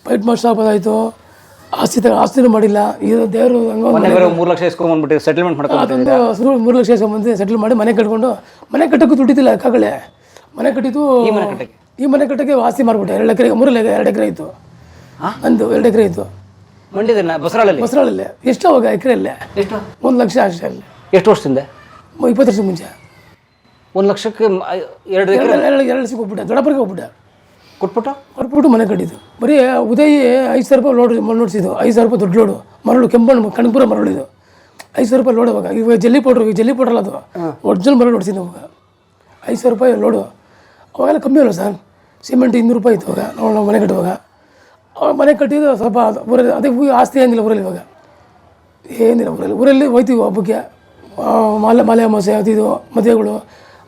ಫೈಟ್ ಮಾಸ್ಟರ್ ಆಯಿತು, ಆಸ್ತಿನೂ ಮಾಡಿಲ್ಲ. ಇದು ದೇವರು 3 ಲಕ್ಷ ಇಸ್ಕೊಂಡ್ಬಂದ್ಬಿಟ್ಟು ಸೆಟಲ್ಮೆಂಟ್ ಮಾಡ್ಕೊಂಡು ಅದೊಂದು 3 ಲಕ್ಷ ಇಸ್ಕೊಂಡ್ಬಂದು ಸೆಟಲ್ ಮಾಡಿ ಮನೆ ಕಟ್ಕೊಂಡು, ಮನೆ ಕಟ್ಟೋಕ್ಕೂ ದುಡ್ಡಿದ್ದಿಲ್ಲ ಕಾಕಳೆ. ಮನೆ ಕಟ್ಟಿದ್ದು ಈ ಮನೆ ಕಟ್ಟಕ್ಕೆ ಆಸ್ತಿ ಮಾರ್ಬಿಟ್ಟೆ 2 ಎಕರೆ 2 ಎಕರೆ ಇತ್ತು ನಂದು 2 ಎಕರೆ ಇತ್ತು ಮಂಡ್ಯದ ಬಸರಾಳಲ್ಲಿ ಎಷ್ಟು ಅವಾಗ ಎಕರೆಯಲ್ಲೇ ಎಷ್ಟು 1 ಲಕ್ಷ ಅಷ್ಟೇ ಅಲ್ಲಿ ಎಷ್ಟು ವರ್ಷದಿಂದ 20 ವರ್ಷ ಮುಂಚೆ 1 ಲಕ್ಷಕ್ಕೆ 2 ಎಕರೆ 2 ಲಕ್ಷಕ್ಕೆ ಹೋಗ್ಬಿಟ್ಟೆ ದೊಡ್ಡಪ್ಪರಿಗೆ ಹೋಗ್ಬಿಟ್ಟೆ ಕೊಟ್ಬಿಟ್ಟು ಮನೆ ಕಟ್ಟಿದ್ದು ಬರೀ ಉದಯ್ 5,000 ರೂಪಾಯಿ ಲೋಡ್ ನೋಡ್ಸಿದ್ದು 5,000 ರೂಪಾಯಿ ದೊಡ್ಡ ಲೋಡು ಮರಳು ಕೆಂಪಣ್ಣು ಕಣಪುರ ಮರಳು ಇದು 5,000 ರೂಪಾಯಿ ಲೋಡ್ ಅವಾಗ ಇವಾಗ ಜಲ್ಲಿ ಪೌಡ್ರ್ ಅಲ್ಲ ಅದು ಒರಿಜಿನಲ್ ಮರಳು ನೋಡ್ಸಿದ್ದು ಅವಾಗ 5,000 ರೂಪಾಯಿ ಲೋಡು ಅವಾಗೆಲ್ಲ ಕಮ್ಮಿ ಅಲ್ಲ ಸರ್ ಸಿಮೆಂಟ್ 200 ರೂಪಾಯಿ ಇತ್ತು ಅವಾಗ ನಾವು ಮನೆ ಕಟ್ಟುವಾಗ ಅವಾಗ ಮನೆ ಕಟ್ಟಿದ್ದು ಸ್ವಲ್ಪ ಊರಲ್ಲಿ ಅದೇ ಆಸ್ತಿ ಹಂಗಿಲ್ಲ ಊರಲ್ಲಿ ಇವಾಗ ಏನಿಲ್ಲ ಊರಲ್ಲಿ ಹೋಯ್ತೀವಿ ಹಬ್ಬಕ್ಕೆ ಮಾಲೆ ಅಮಾಸೆ ಅದು ಮದುವೆಗಳು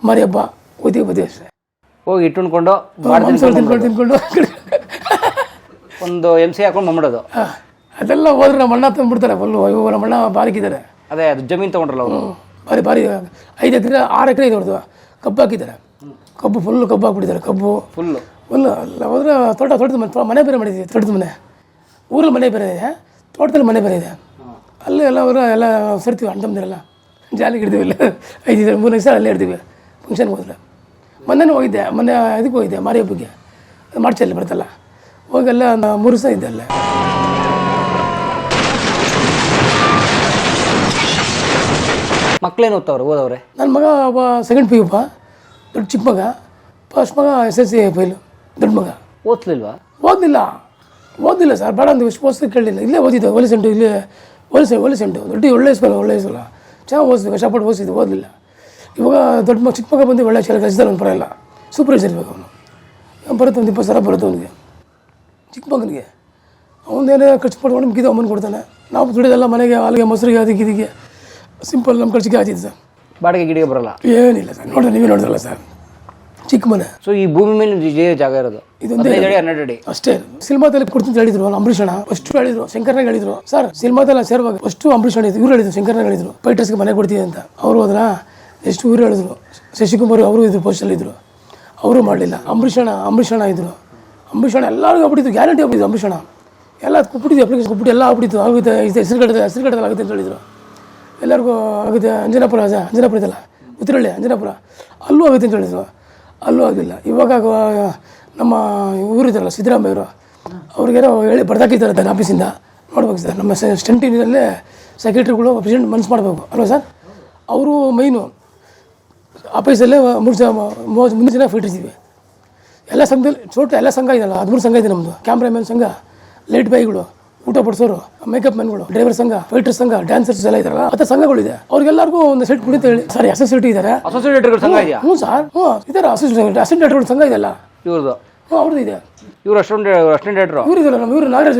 ಮಾರಿ ಹಬ್ಬ ಹೋಯ್ತೀವಿ ಮದುವೆ ಅಷ್ಟೇ ಹೋಗಿ ಇಟ್ಟುಕೊಂಡು ತಿನ್ಕೊಂಡು ಒಂದು MC ಹಾಕೊಂಡು ಬಂದ್ಬಿಡೋದು ಅದೆಲ್ಲ ಹೋದ್ರೆ ನಮ್ಮ ಅಣ್ಣ ತಂದ್ಬಿಡ್ತಾರೆ ಫುಲ್ಲು ಇವಾಗ ನಮ್ಮ ಅಣ್ಣ ಬಾರಿಕಿದ್ದಾರೆ ಅದೇ ಅದು ಜಮೀನು ತೊಗೊಂಡ್ರಲ್ಲ ಅವರು ಭಾರಿ 5 ಎಕರೆ 6 ಎಕರೆ ಇದೆ ಅವ್ರದ್ದು ಕಬ್ಬು ಹಾಕಿದ್ದಾರೆ ಕಬ್ಬು ಹಾಕ್ಬಿಟ್ಟಿದ್ದಾರೆ ಕಬ್ಬು ಫುಲ್ಲು ಅಲ್ಲ ಹೋದ್ರೆ ತೋಟದ ಮನೆ ಬೇರೆ ಮಾಡಿದ್ದೀವಿ ತೋಟದ ಮನೆ ಊರಲ್ಲಿ ಮನೆ ಬೇರೆ ಇದೆ ತೋಟದಲ್ಲಿ ಮನೆ ಬೇರೆ ಇದೆ ಅಲ್ಲಿ ಎಲ್ಲ ಸರ್ತೀವಿ ಅಣ್ಣ ತಮ್ಮದಿರಲ್ಲ ಜಾಲಿಗೆ ಇಡ್ತೀವಿ ಇಲ್ಲ 3 ದಿವಸ ಅಲ್ಲೇ ಇಡ್ತೀವಿ ಫಂಕ್ಷನ್ಗೆ ಹೋದ್ರೆ ಮೊನ್ನೆ ಇದಕ್ಕೆ ಹೋಗಿದ್ದೆ ಮಾರಿ ಹಬ್ಬಕ್ಕೆ ಮಾರ್ಚಲ್ಲಿ ಬರ್ತಲ್ಲ ಹೋಗೆಲ್ಲ 3 ದಿವಸ ಇದ್ದೆ ಅಲ್ಲೇ ಮಕ್ಕಳೇನು ಓದವ್ರೆ ನನ್ನ ಮಗ ಒಬ್ಬ 2nd PU ದೊಡ್ಡ ಚಿಕ್ಕ ಮಗ ಫಸ್ಟ್ ಮಗ SSC ಫೈಲು ದೊಡ್ಡ ಮಗ ಓದಲಿಲ್ಲ ಸರ್ ಬೇಡ ಅಂತ ಎಷ್ಟು ಓದಿಸ್ಲಿಕ್ಕೆ ಕೇಳಲಿಲ್ಲ ಇಲ್ಲೇ ಓದಿದ್ದೆ ಒಲಿಸೆಂಟು ಇಲ್ಲೇ ಒಲಿಸೆಂಟು ದೊಡ್ಡ ಒಳ್ಳೆ ಸ್ಕೂಲ ಚೆನ್ನಾಗಿ ಓದಿಸ್ಬೇಕು ಕಷ್ಟಪಟ್ಟು ಓದಿಸಿದ್ದು ಓದಲಿಲ್ಲ ಇವಾಗ ದೊಡ್ಡ ಚಿಕ್ಕ ಮಗ ಬಂದು ಒಳ್ಳೆ ಶಾಲೆ ಕಲಿಸಿದ್ರೆ ಅವ್ನು ಪರವಾಗಿಲ್ಲ ಸೂಪರ್ವೈಸರ್ ಇರಬೇಕು ಅವನು ಬರುತ್ತೆ ಒಂದು 20,000 ಬರುತ್ತೆ ಅವನಿಗೆ ಚಿಕ್ಕ ಮಗನಿಗೆ ಅವನೇನೇ ಖರ್ಚು ಪಡ್ಕೊಂಡು ಮಿಕ್ಕಿದ್ದು ಅಮ್ಮನ ಕೊಡ್ತಾನೆ ನಾವು ದುಡಿದೆಲ್ಲ ಮನೆಗೆ ಹಾಲಿಗೆ ಮೊಸರಿಗೆ ಅದಕ್ಕೆ ಇದಕ್ಕೆ ಸಿಂಪಲ್ ನಮ್ಮ ಖರ್ಚಿಗೆ ಆಯ್ತಿದ್ದು ಸರ್ ಬಾಡಿಗೆ ಗಿಡಿಗೆ ಬರಲ್ಲ ಏನಿಲ್ಲ ಸರ್ ನೀವೇ ನೋಡಿದ್ರಲ್ಲ ಸರ್ ಚಿಕ್ಕ ಮನೆ ಸೊ ಈ ಭೂಮಿ ಮೇಲೆ ಜಾಗ ಇರೋದು ಇದೊಂದೇ 12 ಅಡಿ ಅಷ್ಟೇ ಸಿನಿಮಾದಲ್ಲಿ ಕೊಡ್ತೀನಿ ಹೇಳಿದ್ರು ಅಂಬರೀಷ್ ಅಣ್ಣ ಫಸ್ಟ್ ಹೇಳಿದ್ರು ಶಂಕರ್ನಾಗ್ ಹೇಳಿದ್ರು ಸರ್ ಸಿನಿಮಾದಲ್ಲಿ ಸೇರುವಾಗ ಫಸ್ಟ್ ಅಂಬರೀಷ್ ಅಣ್ಣ ಇವ್ರು ಹೇಳಿದ್ರು ಶಂಕರ್ನಾಗ್ ಹೇಳಿದ್ರು ಫೈಟರ್ಸ್ಗೆ ಮನೆ ಕೊಡ್ತೀವಿ ಅಂತ ಅವರು ಹೋದ್ರ ಎಷ್ಟು ಊರು ಹೇಳಿದ್ರು ಶಶಿಕುಮಾರ್ ಅವರು ಇದ್ರು ಪೋಸ್ಟಲ್ಲಿ ಇದ್ರು ಅವರು ಮಾಡಲಿಲ್ಲ ಅಂಬರೀಷ್ ಅಣ್ಣ ಇದ್ರು ಅಂಬರೀಷ್ ಅಣ್ಣ ಎಲ್ಲರಿಗೂ ಆಗ್ಬಿಟ್ಟಿದ್ದು ಗ್ಯಾರಂಟಿ ಆಗ್ಬಿಟ್ಟಿದ್ದು ಅಂಬರೀಷ್ ಅಣ್ಣ ಎಲ್ಲ ಕೊಟ್ಬಿಟ್ಟಿದ್ದು ಅಪ್ಲಿಕೇಶನ್ ಕೊಟ್ಬಿಟ್ಟು ಎಲ್ಲ ಆಗ್ಬಿಟ್ಟಿತ್ತು ಆಗುತ್ತೆ ಹೆಸರುಗಡದಲ್ಲಿ ಆಗುತ್ತೆ ಅಂತ ಹೇಳಿದ್ರು ಎಲ್ಲರಿಗೂ ಆಗುತ್ತೆ ಅಂಜನಾಪುರ ಇದಲ್ಲ ಉತ್ತರಳ್ಳಿ ಅಂಜನಾಪುರ ಅಲ್ಲೂ ಆಗುತ್ತೆ ಅಂತ ಹೇಳಿದ್ರು ಅಲ್ಲೂ ಆಗಿಲ್ಲ ಇವಾಗ ನಮ್ಮ ಊರಿದ್ದಾರಲ್ಲ ಸಿದ್ದರಾಮಯ್ಯವರು ಅವ್ರಿಗೇನೋ ಹೇಳಿ ಬರ್ದಾಕಿದ್ದಾರೆ ತಾನೆ ಆಫೀಸಿಂದ ನೋಡ್ಬೇಕು ಸರ್ ನಮ್ಮ ಸ್ಟೆಂಟಿನಲ್ಲೇ ಸೆಕ್ರೆಟ್ರಿಗಳು ಪ್ರೆಸಿಡೆಂಟ್ ಮನ್ಸು ಮಾಡಬೇಕು ಅಲ್ವಾ ಸರ್ ಅವರು ಮೈನು ಆಫೀಸಲ್ಲೇ 3 ಜನ ಫಿಟ್ಟಿರ್ತೀವಿ ಎಲ್ಲ ಸಂಘದಲ್ಲಿ ಎಲ್ಲ ಸಂಘ ಇದೆಯಲ್ಲ 13 ಸಂಘ ಇದೆ ನಮ್ಮದು ಕ್ಯಾಮ್ರಾಮನ್ ಸಂಘ ಲೈಟ್ ಬಾಯ್ಗಳು ಊಟ ಪಡಿಸೋರು ಮೇಕಪ್ ಮ್ಯಾನ್ಗಳು ಡ್ರೈವರ್ ಸಂಘ ಫೈಟರ್ ಸಂಘ ಡ್ಯಾನ್ಸರ್ಸ್ ಎಲ್ಲ ಇದಾರಲ್ಲ ಆ ಸಂಘಗಳಿದೆ ಅವ್ರಿಗೆಲ್ಲರಿಗೂ ಒಂದು ಸೆಟ್ ಕುಡಿತ ಹೇಳಿ ಸರ್ ಅಸೋಸಿಯೇಟ್ ಇದ್ದಾರೆ ಹ್ಞೂ ಸರ್ ಇದ್ದಾರೆ ಅಸಿಸ್ಟೆಂಟ್ ಸಂಘ ಇದೆಲ್ಲ ಇವ್ರದ್ದು ಅವ್ರದ್ದು ಇದೆ ಇವರು ಅಸಿಸ್ಟೆಂಟ್ ಇವ್ರು ಇದಲ್ಲ ಇವರು ನಾಗರಾಜ್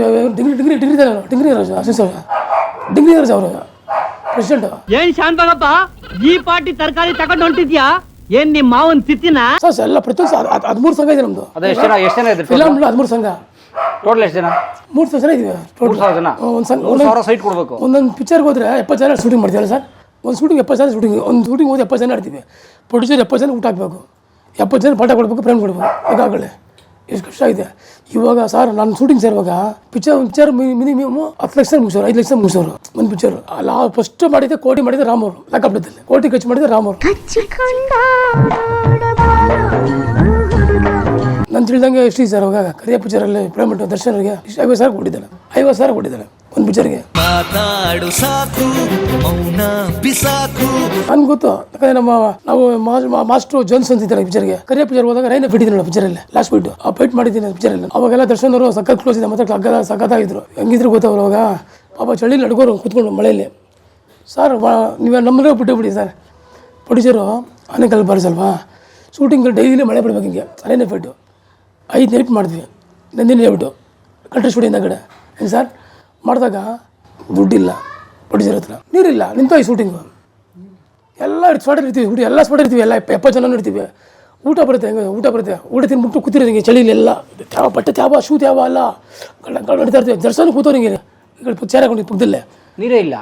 ಡಿಗ್ರಿ ರಾಜ್ ಅವರು ಪ್ರೆಸಿಡೆಂಟ್ ಏನ್ ಶಾಂತನಪ್ಪ ಈ ಪಾರ್ಟಿ ತರಕಾರಿ ತಗೊಂಡು ಹೊಂಟಿದ್ಯಾ ಏನ್ ನಿಮ್ಮ ಮಾವನ್ ತಿತ್ತಿನ ಸರ್ ಎಲ್ಲ ಪ್ರತಿಯೊಂದು 13 ಸಂಘ ಇದೆ ನಮ್ದು ಎಷ್ಟು ಜನ ಇದ್ರು ಫಿಲಮ್ 13 ಸಂಘ ಟೋಟಲ್ ಎಷ್ಟು ಜನ 3,000 ಜನ ಇದೀವಿ 3,000 ಜನ ಒಂದೊಂದು ಸೈಟ್ ಕೊಡಬೇಕು ಒಂದೊಂದು ಪಿಕ್ಚರ್ಗೆ ಹೋದ್ರೆ 70 ಜನ ಶೂಟಿಂಗ್ ಮಾಡ್ತೀವಲ್ಲ ಸರ್ ಒಂದು ಶೂಟಿಂಗ್ 70 ಜನ ಶೂಟಿಂಗ್ ಒಂದು ಶೂಟಿಂಗ್ ಹೋಗಿ 70 ಜನ ಆಡ್ತೀವಿ ಪ್ರೊಡ್ಯೂಸರ್ 70 ಜನ ಊಟ ಹಾಕಬೇಕು 70 ಜನ ಪಾಠ ಕೊಡಬೇಕು ಫ್ರೆಂಡ್ ಕೊಡಬೇಕು ಈಗಾಗಲೇ ಎಷ್ಟು ಕಷ್ಟ ಇದೆ ಇವಾಗ ಸರ್ ನಾನು ಶೂಟಿಂಗ್ ಸೇರುವಾಗ ಪಿಕ್ಚರ್ ಮಿನಿಮಮ್ 10 ಲಕ್ಷ ಮುಗಿಸೋರು 5 ಲಕ್ಷ ಮುಗಿಸೋರು ಒಂದು ಪಿಕ್ಚರ್ ಅಲ್ಲ ಫಸ್ಟ್ ಮಾಡಿದ್ದೆ ಕೋಟಿ ಮಾಡಿದ್ದೆ ರಾಮವ್ರು ಲೆಕ್ಕಪಟ್ಟದಲ್ಲಿ ಕೋಟಿ ಖರ್ಚು ಮಾಡಿದ್ದೆ ರಾಮವ್ರು ನಾನು ತಿಳಿದಂಗೆ ಎಷ್ಟು ಸರ್ ಅವಾಗ ಕರಿಯ ಪಿಕ್ಚರಲ್ಲಿ ಪೇಮೆಂಟ್ ದರ್ಶನರಿಗೆ 50,000 ಕೊಟ್ಟಿದ್ದಾನೆ 50,000 ಕೊಟ್ಟಿದ್ದಾನೆ ಒಂದು ಪಿಕ್ಚರ್ಗೆ ನನ್ಗೆ ಗೊತ್ತು ಯಾಕಂದ್ರೆ ನಾವು ಮಾಸ್ಟರ್ ಜೋನ್ಸ್ ಅಂತಿದ್ದಾರೆ ಪಿಕ್ಚರ್ಗೆ ಕರಿಯ ಪಿಕ್ಚರ್ ಹೋದಾಗ ರೈನ ಬಿಟ್ಟಿದ್ದೀನಿ ಪಿಕ್ಚರಲ್ಲಿ ಲಾಸ್ಟ್ ಬಿಟ್ಟು ಆ ಫೈಟ್ ಮಾಡಿದ್ದೀನಿ ಪಿಕ್ಚರಲ್ಲಿ ಅವಾಗೆಲ್ಲ ದರ್ಶನ್ ಅವರು ಸಖತ್ ಕ್ಲೋಸ್ ಇದೆ ಮತ್ತೆ ಸಖತ್ತಾಗಿದ್ರು ಹೆಂಗಿದ್ರು ಗೊತ್ತವ್ರು ಅವಾಗ ಪಾಪ ಚಳಿ ನಡ್ಕೋರು ಕೂತ್ಕೊಂಡು ಮಳೆಯಲ್ಲಿ ಸರ್ ನೀವು ನಮ್ಮಲ್ಲೇ ಬಿಟ್ಟುಬಿಡಿ ಸರ್ ಪ್ರೊಡ್ಯೂಸರು ಆನೆಕಲ್ ಬಾರಿಸಲ್ವಾ ಶೂಟಿಂಗ್ ಡೈಲಿ ಮಳೆ ಬಿಡ್ಬೇಕು ಹಿಂಗೆ ಅರೇನೇ ಫೈಟು 5 ನೈಟ್ ಮಾಡಿದ್ವಿ ನಂದಿನಿ ಹೇಳ್ಬಿಟ್ಟು ಕಂಟ್ರಿ ಸ್ಟುಡಿಯೋದ ಕಡೆ ಏನು ಸರ್ ಮಾಡಿದಾಗ ದುಡ್ಡಿಲ್ಲ ಪ್ರೊಡ್ಯೂಸರ್ ಹತ್ರ ನೀರಿಲ್ಲ ನಿಂತೋಯ್ ಶೂಟಿಂಗು ಎಲ್ಲ ಸ್ಪಾಟ್ ಇರ್ತೀವಿ ಶೂಟಿಂಗ್ ಎಲ್ಲ ಸ್ಪಾಟ್ ಇರ್ತೀವಿ ಎಲ್ಲ 70 ಜನ ಇರ್ತೀವಿ ಊಟ ಬರುತ್ತೆ ಊಟ ತಿನ್ಬಿಟ್ಟು ಕೂತಿರೋದು ಹಿಂಗೆ ಚಳಿಲಿ ಎಲ್ಲ ಬಟ್ಟೆ ತ್ಯಾವ ಶೂ ತ್ಯಾವ ಅಲ್ಲ ನಡೀತಾ ಇರ್ತೀವಿ ದರ್ಶನ ಕೂತವ್ರು ಹಿಂಗೆ ಚೇರ್ ಹಾಕೊಂಡು ಪಕ್ಕದಲ್ಲೇ ನೀರಿಲ್ಲ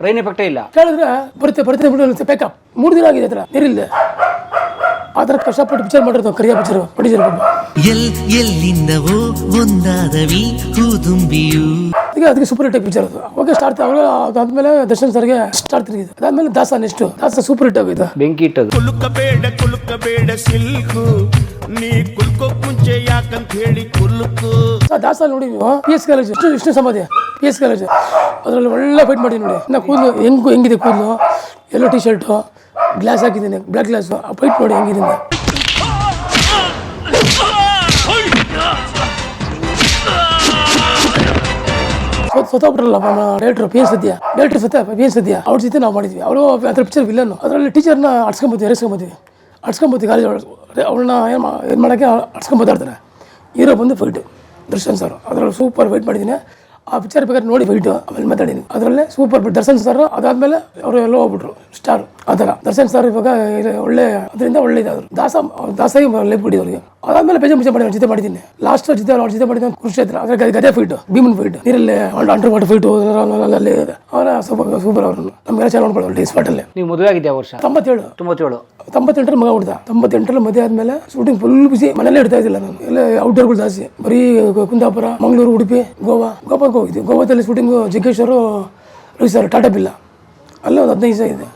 ರೈನ್ ಎಫೆಕ್ಟೇ ಇಲ್ಲ ಕೇಳಿದ್ರೆ ಬರುತ್ತೆ ಬಿಟ್ಟು ಪ್ಯಾಕಪ್ 3 ದಿನ ಆಗಿದೆ ಹತ್ರ ನೀರಿಲ್ಲ ಆ ಥರ ಕಷ್ಟಪಟ್ಟು ಪಿಕ್ಚರ್ ಮಾಡಿರ್ತಾವೆ ಕರಿಯ ಪಿಕ್ಚರ್ ಪ್ರೊಡ್ಯೂಸರ್ ಎಲ್ಲಿಂದವೋ ಒಂದಾದವಿ ಹೂದುಂಬಿಯು ಅದಕ್ಕೆ ಸೂಪರ್ ಹಿಟ್ ಪಿಕ್ಚರ್ ಅದು. ಅವಾಗ ಸ್ಟಾರ್ಟ್ ಅವಾಗ ಅದಾದ್ಮೇಲೆ ದರ್ಶನ್ ಸರ್ಗೆ ಸ್ಟಾರ್ಟ್ ತಿರುಗಿದೆ. ಅದಾದ್ಮೇಲೆ ದಾಸ ನೆಕ್ಸ್ಟ್ ದಾಸ ಸೂಪರ್ ಹಿಟ್ ಆಗಿದೆ. ಬೆಂಕಿ ಇಟ್ಟದು. ಕುಲುಕಬೇಡ ಸಿಲ್ಕು ನೀ ಕುಲ್ಕೋಕ್ ಮುಂಚೆ ಯಾಕಂತ ಹೇಳಿ ಕುಲ್ಕು. ದಾಸ ನೋಡಿ ನೀವು PS ಕಾಲೇಜ್ ವಿಷ್ಣು ಸಮಾಧಿ PS ಕಾಲೇಜ್ ಅದರಲ್ಲಿ ಒಳ್ಳೆ ಫೈಟ್ ಮಾಡಿ ನೋಡಿ. ನಾ ಕೂದಲು ಹೆಂಗಿದೆ ಕೂದಲು, ಎಲ್ಲೋ ಟಿ ಶರ್ಟು, ಗ್ಲಾಸ್ ಹಾಕಿದ್ದೀನಿ, ಬ್ಲ್ಯಾಕ್ ಗ್ಲಾಸ್. ಆ ಫೈಟ್ ನೋಡಿ ಹೆಂಗಿದ್ದೀನಿ. ಸೋತಾಬಿಟ್ರಲ್ಲ ಡೈರೆಕ್ಟರ್ PN ಸದ್ಯ ಅವ್ರ ಜೊತೆ ನಾವು ಮಾಡಿದ್ವಿ. ಅವರು ಅದ್ರ ಪಿಕ್ಚರ್ ವಿಲ್ಲನ್ನು. ಅದರಲ್ಲಿ ಟೀಚರ್ನ ಅಡ್ಸ್ಕೊಂಬತ್ತೀವಿ ಕಾಲೇಜ್ ಅವಳನ್ನ ಏನು ಮಾಡೋಕ್ಕೆ ಅಡ್ಸ್ಕೊಂಬತ್ತಾಡ್ತಾರೆ. ಹೀರೋ ಬಂದು ಫೈಟು ದರ್ಶನ್ ಸರ್. ಅದರಲ್ಲಿ ಸೂಪರ್ ಫೈಟ್ ಮಾಡಿದ್ದೀನಿ. ಆ ಪಿಕ್ಚರ್ ಬೇಕಾದ್ರೆ ನೋಡಿ ಫೈಟು ಆಮೇಲೆ ಮಾತಾಡಿದ್ದೀನಿ. ಅದರಲ್ಲೇ ಸೂಪರ್ ದರ್ಶನ್ ಸರ್ ಅದಾದ್ಮೇಲೆ ಅವರು ಎಲ್ಲ ಹೋಗ್ಬಿಟ್ರು ಸ್ಟಾರ್. ಆ ಥರ ದರ್ಶನ್ ಸರ್ ಇವಾಗ ಒಳ್ಳೆ ಅದರಿಂದ ಒಳ್ಳೆ ಇದಾದ್ರು. ದಾಸಾಗಿ ಲೈಫ್ ಬಿಡಿ ಅವ್ರಿಗೆ. ಅದಾದ್ಮೇಲೆ ಪೇಜ ಮುಂಚೆ ಮಾಡಿ ಅವ್ರ ಜೊತೆ ಮಾಡಿದ್ದೀನಿ. ಲಾಸ್ಟ್ ಜೊತೆ ಅವ್ರ ಜೊತೆ ಮಾಡಿದ ಕುರುಕ್ಷೇತ್ರ. ಅದ್ರ ಗದೆ ಫೈಟು, ಭೀಮನ್ ಫೈಟ್, ನೀರಲ್ಲಿ ಅಂಡರ್ ವಾಟರ್ ಫೈಟು ಅಲ್ಲಿ ಅವರ ಸೂಪರ್ ಅವರು ನಮ್ಗೆಲ್ಲ ಚೆನ್ನಾಗಿ ನೋಡ್ಕೊಳ್ಳೋರು ಡೇ ಸ್ಪಾಟಲ್ಲೇ. ನೀವು ಮದುವೆ ಆಗಿದ್ದೆ ವರ್ಷ 97 ಮಗ ಹುಡ್ದ. 98 ಮದುವೆ ಆದ್ಮೇಲೆ ಶೂಟಿಂಗ್ ಫುಲ್ ಬಿಸಿ. ಮನೇಲೆ ಇಡ್ತಾ ಇದ್ದಿಲ್ಲ ನಾನು. ಎಲ್ಲ ಔಟ್ಡೋರ್ಗಳು ಜಾಸ್ತಿ. ಬರೀ ಕುಂದಾಪುರ, ಮಂಗಳೂರು, ಉಡುಪಿ, ಗೋವಾಕ್ಕೆ ಹೋಗಿದ್ವಿ. ಗೋವಾದಲ್ಲಿ ಶೂಟಿಂಗು ಜಗ್ಗೇಶ್ವರು, ರೋಹಿತ್ ಸರ್, ಟಾಟಾ ಬಿಲ್ಲ ಅಲ್ಲೇ ಒಂದು 15 ದಿವಸ ಇದೆ.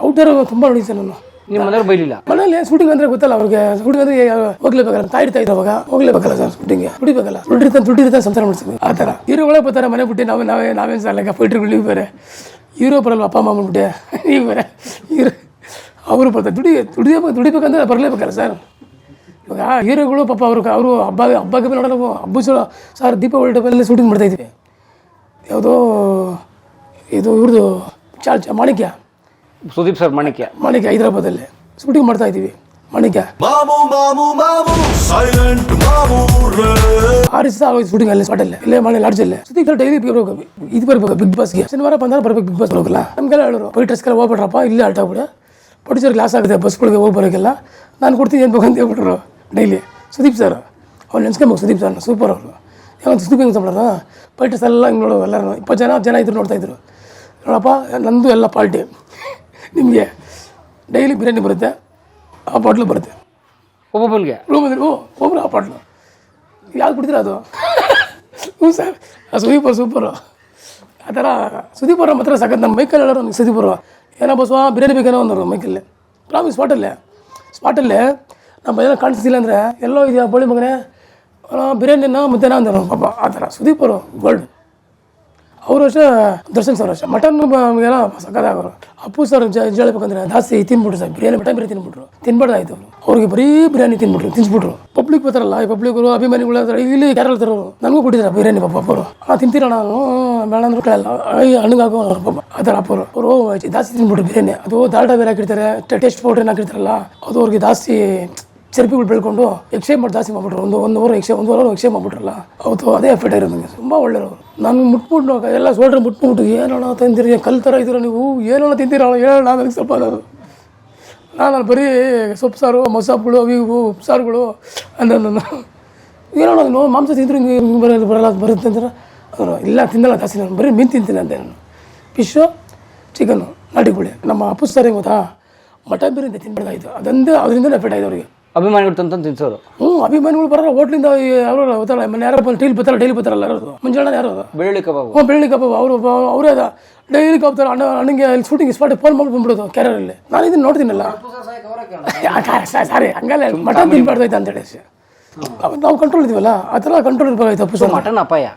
ಔಟ್ಡೋರ್ ತುಂಬ ನೋಡಿದ್ದೆ ನಾನು. ನಿಮ್ಮ ಮನೆಯವ್ರು ಬೈಲಿಲ್ಲ? ಮನೇಲಿ ಶೂಟಿಂಗ್ ಅಂದ್ರೆ ಗೊತ್ತಲ್ಲ ಅವ್ರಿಗೆ. ಶೂಟಿಂಗ್ ಅಂದ್ರೆ ಹೋಗ್ಲೇಬೇಕಲ್ಲ, ತಾಯಿ ಇಡ್ತಾ ಇದ್ದ ಅವಾಗ ಹೋಗ್ಲೇಬೇಕಲ್ಲ ಸರ್ ಶೂಟಿಂಗ್ಗೆ. ದುಡಿಬೇಕಲ್ಲ, ದುಡ್ಡಿರ್ತಾನೆ ಸಂಸಾರ ಮಾಡ್ತೀವಿ. ಆ ಥರ ಹೀರೋ ಒಳಗೆ ಬರ್ತಾರೆ ಮನೆ ಬಿಟ್ಟು. ನಾವೇನು ಸಾಲ ಫೈಟ್ರುಗಳು. ನೀವು ಬೇರೆ ಹೀರೋ ಬರಲ್ಲ, ಅಪ್ಪ ಅಮ್ಮ ಬಂದ್ಬಿಟ್ಟೆ ನೀವು ಬೇರೆ ಹೀರೋ ಅವರು ಬರ್ತಾರೆ. ದುಡಿಬೇಕಂದ್ರೆ ಬರಲೇಬೇಕಲ್ಲ ಸರ್. ಇವಾಗ ಹೀರೋಗಳು ಪಾಪ ಅವರು ಹಬ್ಬಕ್ಕೆ ನೋಡಲ್ಲ. ಹಬ್ಬ ಸರ್ ದೀಪಾವಳಿ ಟೈಮಲ್ಲಿ ಶೂಟಿಂಗ್ ಮಾಡ್ತಾಯಿದ್ವಿ. ಯಾವುದೋ ಇದು ಇವ್ರದ್ದು ಮಾಣಿಕ್ಯ, ಸುದೀಪ್ ಸರ್ ಮಾಣಿಕ್ಯ ಹೈದರಾಬಾದಲ್ಲಿ ಶೂಟಿಂಗ್ ಮಾಡ್ತಾ ಇದ್ದೀವಿ. ಮಾಣಿಕ್ಯ 6 ದಿವಸ ಆಗೋಯ್ತು ಶೂಟಿಂಗ್ ಅಲ್ಲಿ ಸ್ಪಾಟಲ್ಲೇ, ಇಲ್ಲೇ ಮಾಡಿ ಲಾಡ್ಜಲ್ಲೇ. ಸುದೀಪ್ ಸರ್ ಡೈಲಿ ಇದು ಬರ್ಬೇಕು ಬಿಗ್ ಬಾಸ್ಗೆ. ಶನಿವಾರ ಬಂದಾಗ ಬರ್ಬೇಕು ಬಿಗ್ ಬಾಸ್ ಹೋಗಲ್ಲ. ನಮಗೆಲ್ಲ ಹೇಳೋರು ಫೈಟರ್ಸ್ಗೆಲ್ಲ ಹೋಗ್ಬಿಡ್ರಪ್ಪ, ಇಲ್ಲೇ ಆಲ್ಟಾಗ್ಬಿಡ, ಪ್ರೊಡ್ಯೂಸರ್ ಗ್ಲಾಸ್ ಆಗುತ್ತೆ ಬಸ್ಗಳಿಗೆ ಹೋಗಿ ಬರೋಕ್ಕೆಲ್ಲ, ನಾನು ಕೊಡ್ತೀನಿ ಏನು ಬೇಕಂತ ಹೇಳ್ಬಿಟ್ರು ಡೈಲಿ. ಸುದೀಪ್ ಸರ್ ಅವ್ರು ನೆನ್ಸ್ಕೊಬೇಕು. ಸುದೀಪ್ ಸರ್ ಸೂಪರ್ ಅವರು. ಯಾವಾಗ ಸುದೀಪ್ ಹೆಂಗೆ ಮಾಡೋರು ಫೈಟರ್ಸ್ ಎಲ್ಲ ಹಿಂಗೆ ನೋಡೋ. ಎಲ್ಲರೂ 20 ಜನ ಇದ್ರು ನೋಡ್ತಾಯಿದ್ರು. ನೋಡಪ್ಪ ನಂದು ಎಲ್ಲ ಪಾರ್ಟಿ, ನಿಮಗೆ ಡೈಲಿ ಬಿರಿಯಾನಿ ಬರುತ್ತೆ, ಆ ಬಾಟ್ಲು ಬರುತ್ತೆ ಒಬ್ಬೊಬ್ಬನಿಗೆ ರೂಮಲ್ಲಿ. ಒಬ್ಬರು ಆ ಬಾಟ್ಲು ಯಾವ್ದು ಕುಡ್ತೀರ ಅದು? ಹ್ಞೂ ಸರ್, ಆ ಸುದೀಪರು ಸೂಪರು. ಆ ಥರ ಸುದೀಪರು ಮಾತ್ರ ಸಾಕತ್ತು. ನಮ್ಮ ಮೈಕಲ್ಲಿ ಹೇಳೋರು ನನಗೆ ಸುದೀಪರು ಏನೋ ಬಸವ ಬಿರಿಯಾನಿ ಬೇಕೇನೋ ಅಂದರು ಮೈಕಲ್ಲೇ. ಪ್ರಾಮಿಸ್ ಸ್ಪಾಟಲ್ಲೇ ನಮ್ಮ ಏನೋ ಕಾಣಿಸ್ತಿಲ್ಲ ಅಂದರೆ ಎಲ್ಲೋ ಇದೆಯಾ ಬೋಳಿ ಮಗನೇ ಬಿರಿಯಾನಿನ ಮುದ್ದೆನ ಅಂದರು ಪಾಪ. ಆ ಥರ ಸುದೀಪರು ಗೋಲ್ಡ್. ಅವರು ಅಷ್ಟೇ, ದರ್ಶನ್ ಸರ್ ಅಷ್ಟೇ. ಮಟನ್ ಎಲ್ಲ ಸಕ್ಕದಾಗೋರು. ಅಪ್ಪು ಸರ್ ಹೇಳ್ಬೇಕಂದ್ರೆ ಜಾಸ್ತಿ ತಿನ್ಬಿಟ್ರು ಸರ್. ಬಿರಿಯಾನಿ ಮಟನ್ ತಿನ್ಬಿಟ್ರು, ತಿನ್ಬಾರ್ದಾಯ್ತು ಅವ್ರಿಗೆ. ಬರೀ ಬಿರಿಯಾನಿ ತಿನ್ಸ್ಬಿಟ್ರು. ಪಬ್ಲಿಕ್ ಬರ್ತಾರಲ್ಲ, ಈ ಪಬ್ಲಿಕ್ರು ಅಭಿಮಾನಿಗಳು ಇಲ್ಲಿ ಯಾರು ತರೋರು. ನನಗೂ ಕೊಟ್ಟಿದ್ದಾರೆ ಬಿರಿಯಾನಿ ಪಾಪ ಅಪ್ಪರು. ತಿಂತೀರ ನಾನು ಬೇಡ ಅಂದ್ರು ಕೇಳಲ್ಲ, ಹಣ್ಣಗಾಗೋ ಪಾಪ. ಆ ಥರ ಅಪ್ಪರು ಅವರು ಜಾಸ್ತಿ ತಿನ್ಬಿಟ್ರು ಬಿರಿಯಾನಿ. ಅದು ದಾಲ್ಡಾ ಬೇರೆ ಹಾಕಿರ್ತಾರೆ, ಟೇಸ್ಟ್ ಪೌಡ್ರ್ ಹಾಕಿರ್ತಾರಲ್ಲ, ಅದು ಅವ್ರಿಗೆ ಜಾಸ್ತಿ ಚರ್ಪಿಗಳು ಬೆಳ್ಕೊಂಡು ಎಕ್ಸ್ಚೇಂಜ್ ಮಾಡಿ ಜಾಸ್ತಿ ಮಾಡ್ಬಿಟ್ರು. ಒಂದು ವಾರ ಎಕ್ಸ್ಚೇಂಜ್ ಮಾಡ್ಬಿಟ್ರಲ್ಲ, ಅವತ್ತು ಅದೇ ಎಫೆಕ್ಟ್ ಇರೋದು ನನಗೆ. ತುಂಬ ಒಳ್ಳೆಯವರು. ನಾನು ಮುಟ್ಬಿಟ್ಟು ಎಲ್ಲ ಸೋಲ್ಡ್ರೆ ಮುಟ್ಬಿಟ್ಟು ಏನೋ ತಿಂತೀರಿ, ಕಲ್ ಥರ ಇದ್ದೀರ ನೀವು, ಏನೋ ತಿಂತೀರ ಹೇಳೋಣ ನನಗೆ ಸ್ವಲ್ಪ. ನಾನು ಬರೀ ಸೊಪ್ಪು ಸಾರು, ಮೊಸಪ್ಪುಗಳು, ಅವು ಉಪ್ಸಾರುಗಳು ಅಂದ್ರೆ ನಾನು ಏನೋ ನಾನು ಮಾಂಸ ತಿಂತೀರಿ ಹಿಂಗೆ ಬರಲ್ಲ ಬರುತ್ತೆ ಅಂತಾರೆ. ಅವರು ಇಲ್ಲ ತಿನ್ನಲ್ಲ ಜಾಸ್ತಿ, ನಾನು ಬರೀ ಮೀನು ತಿಂತೀನಿ ಅಂತೆ. ನಾನು ಫಿಶ್ಶು, ಚಿಕನ್ನು, ನಾಟಿ ಕೋಳಿ. ನಮ್ಮ ಅಪ್ಪು ಸರ್ ಹೆಂಗೆ ಗೊತ್ತಾ, ಮಟನ್ ಬಿರಿಯಾನಿ ತಿನ್ಬಿಡ್ತಾಯಿತ್ತು. ಅದರಿಂದ ಎಫೆಕ್ಟ್ ಆಯ್ತು ಅವ್ರಿಗೆ. ಅಭಿಮಾನಿಗಳು ತಂದು ತಿನ್ಸೋರು. ಅಭಿಮಾನಿಗಳು ಬರೋಲ್ಲ ಹೋಟ್ಲಿಂದ. ಅವರು ಗೊತ್ತಲ್ಲ ಮನೆ ಯಾರೋ ಡೈಲಿ ಬರ್ತಾರಲ್ಲ ಯಾರು ಮುಂಜಾನೆ ಯಾರು ಬೆಳ್ಳುಳ್ಳಿ ಕಬಾಬ್. ಬೆಳ್ಳುಳ್ಳಿ ಕಬಾಬ್. ಅವರೇ ಅದ ಡೈಲಿ ಕಬ್ತಾರೆ. ಅಣ್ಣಂಗೆ ಅಲ್ಲಿ ಶೂಟಿಂಗ್ ಸ್ಪಾಟ್ ಫೋನ್ ಮಾಡಿ ಬಂದ್ಬಿಡೋದು ಕ್ಯಾರಲ್ಲಿ. ನಾನು ಇದನ್ನು ನೋಡ್ತೀನಲ್ಲ. ಸಾರಿ ಹಂಗಲ್ಲ, ಮಟನ್ ತಿನ್ಬಾರ್ದಾಯ್ತು ಅಂತೇಳಿ ನಾವು ಕಂಟ್ರೋಲ್ ಇದೀವಲ್ಲ, ಆ ಥರ ಕಂಟ್ರೋಲ್ ಇರ್ಬೇಕಾಯ್ತು. ಅಪ್ಪು ಸರ್ ಮಟನ್ ಅಪಾಯ,